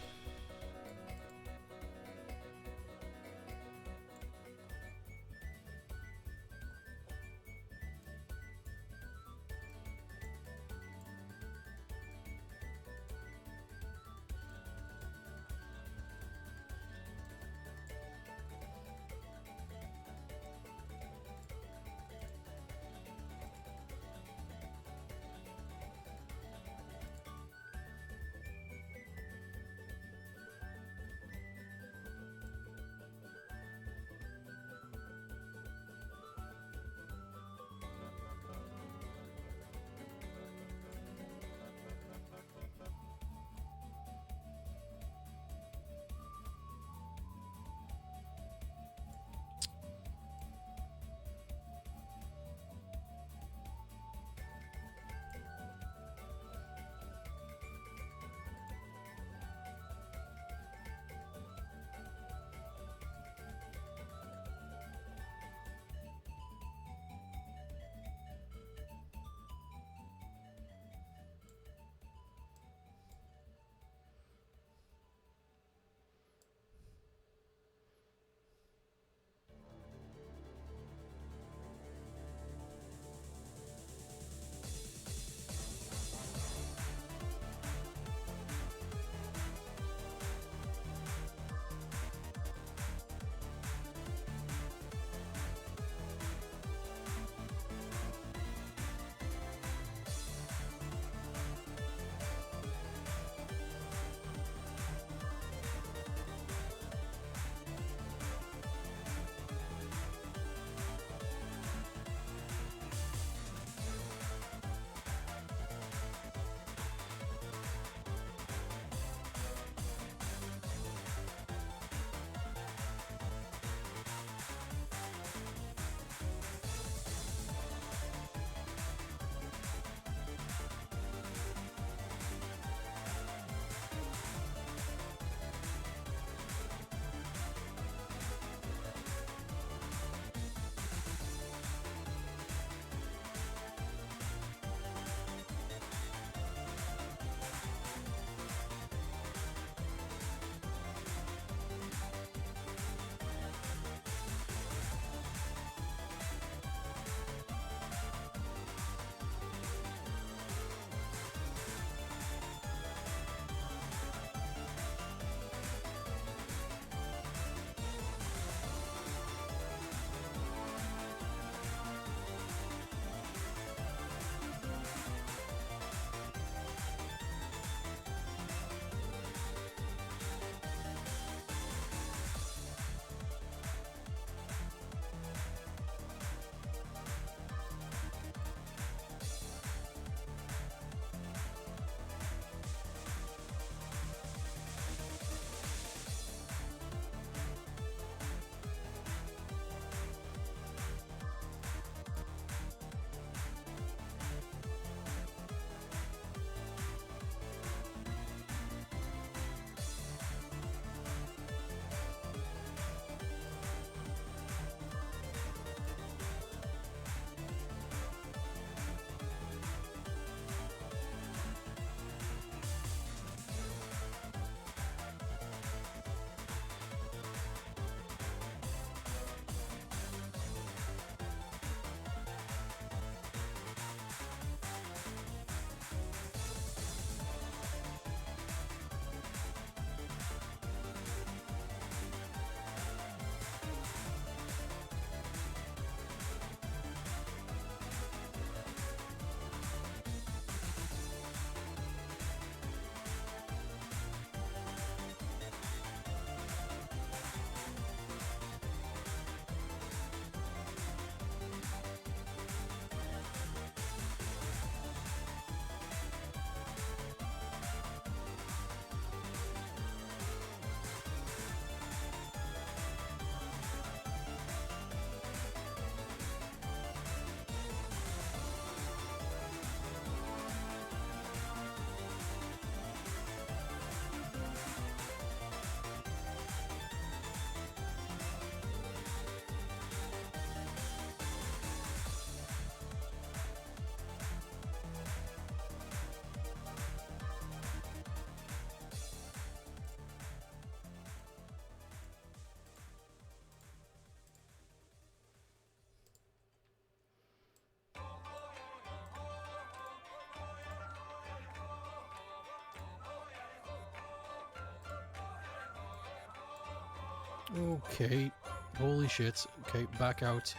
Okay. Holy shit. Okay, back out.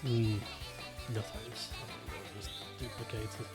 No thanks. I don't know, just duplicated.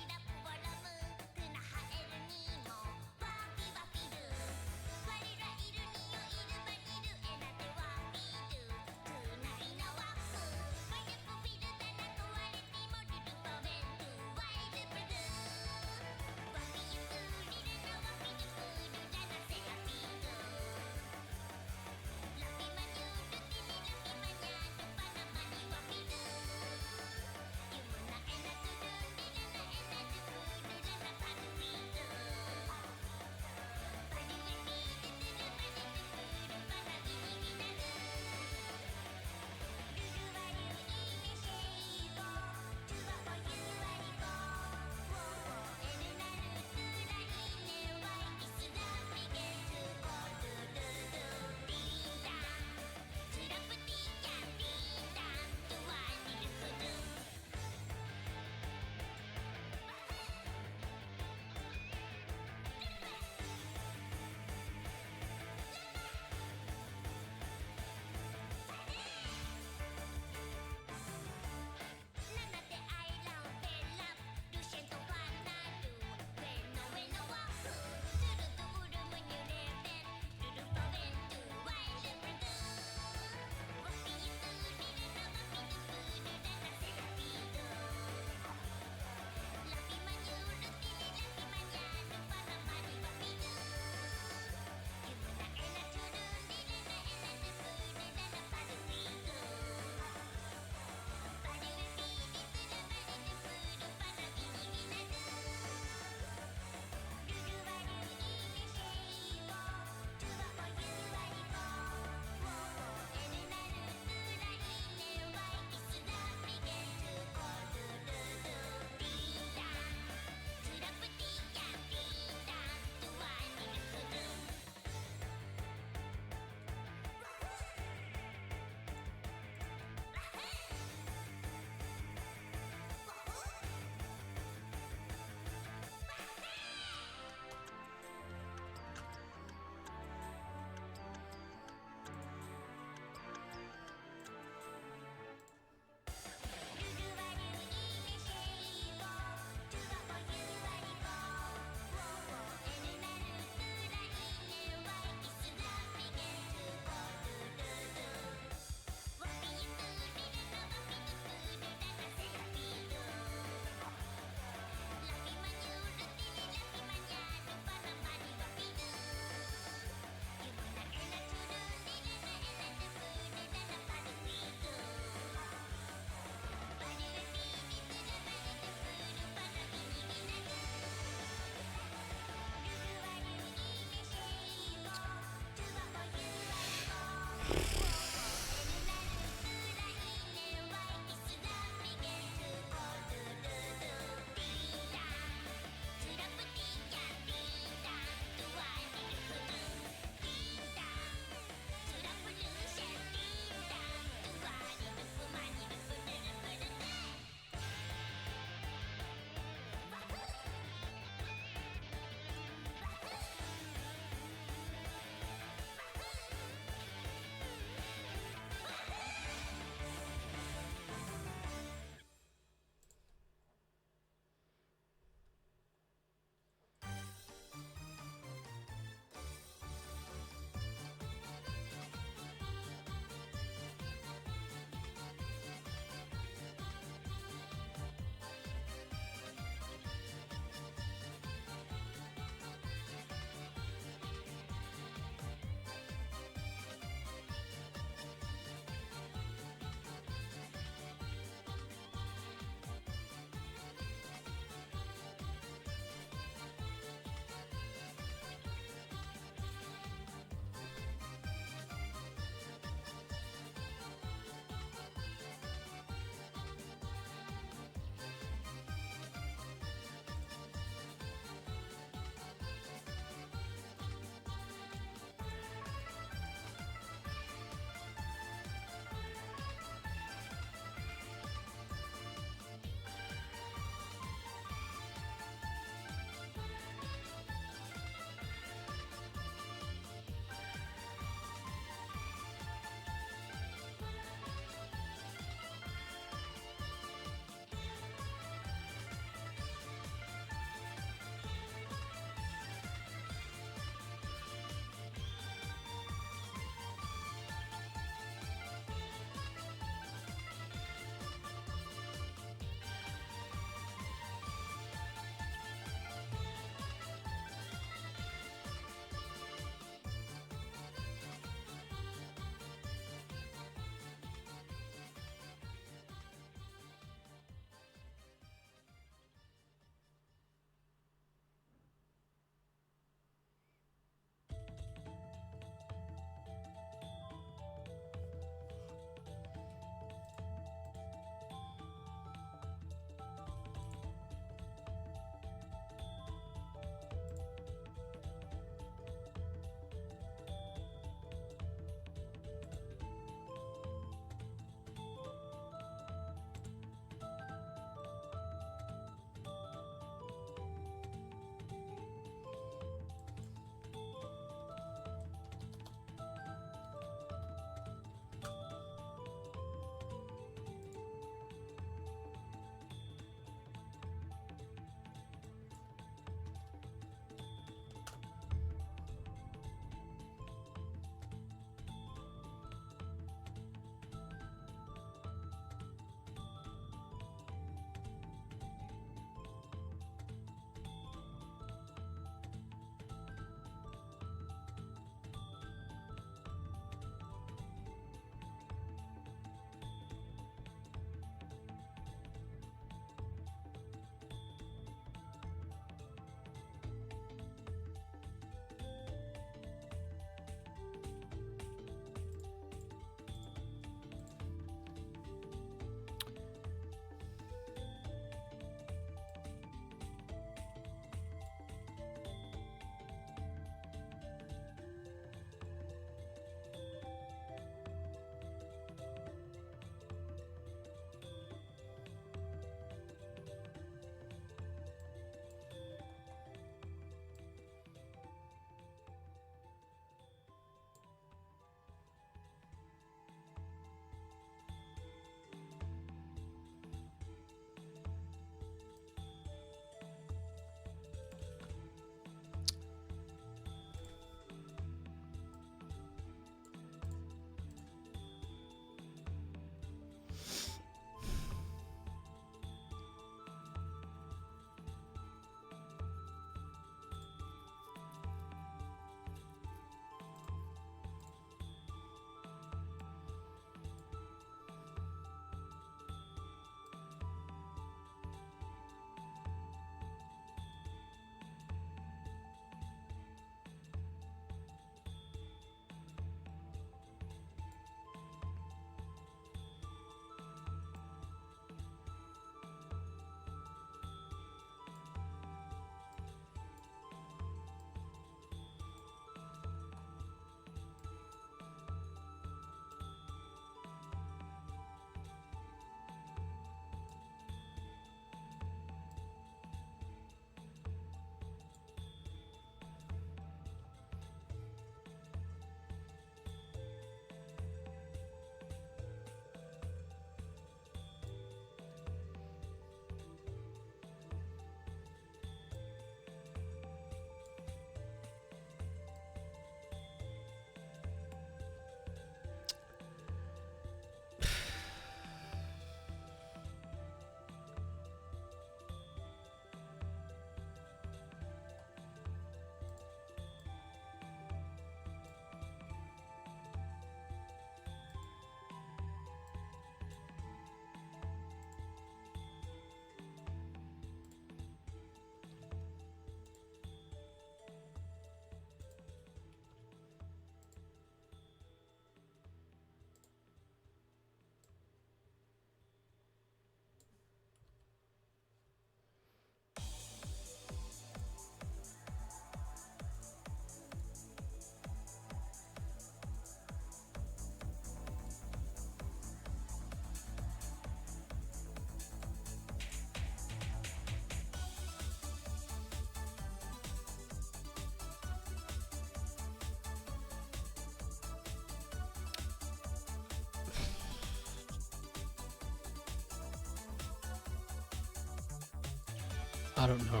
I don't know.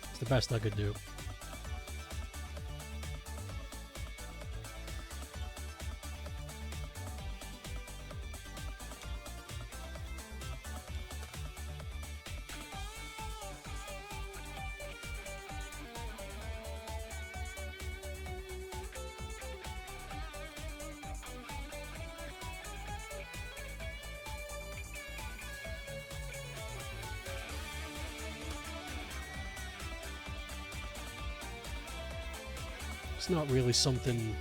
It's the best I could do. It's not really something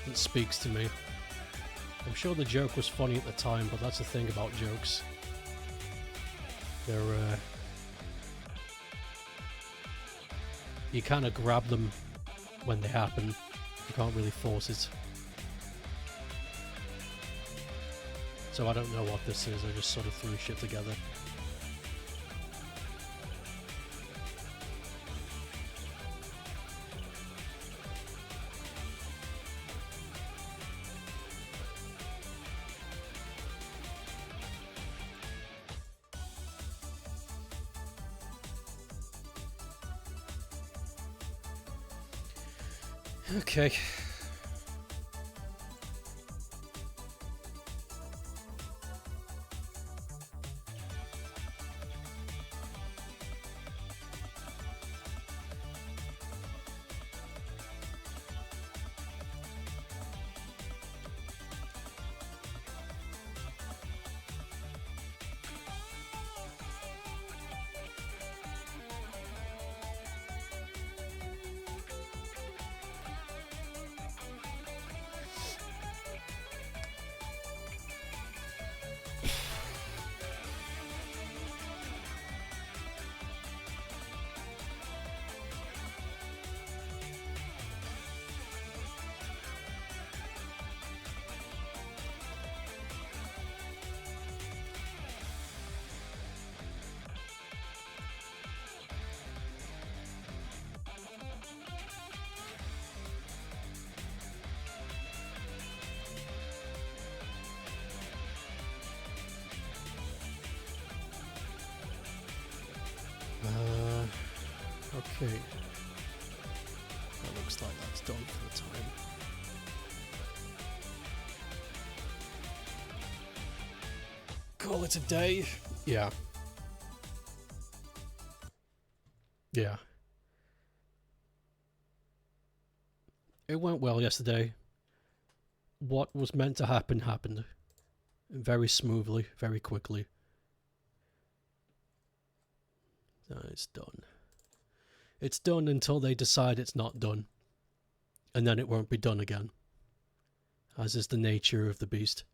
that speaks to me. I'm sure the joke was funny at the time, but that's the thing about jokes. They're, you kind of grab them when they happen. You can't really force it. So I don't know what this is, I just sort of threw shit together. Okay. Okay. That looks like that's done for the time. Call it a day. Yeah. Yeah. It went well yesterday. What was meant to happen happened. Very smoothly, very quickly. It's done. It's done until they decide it's not done. And then it won't be done again. As is the nature of the beast.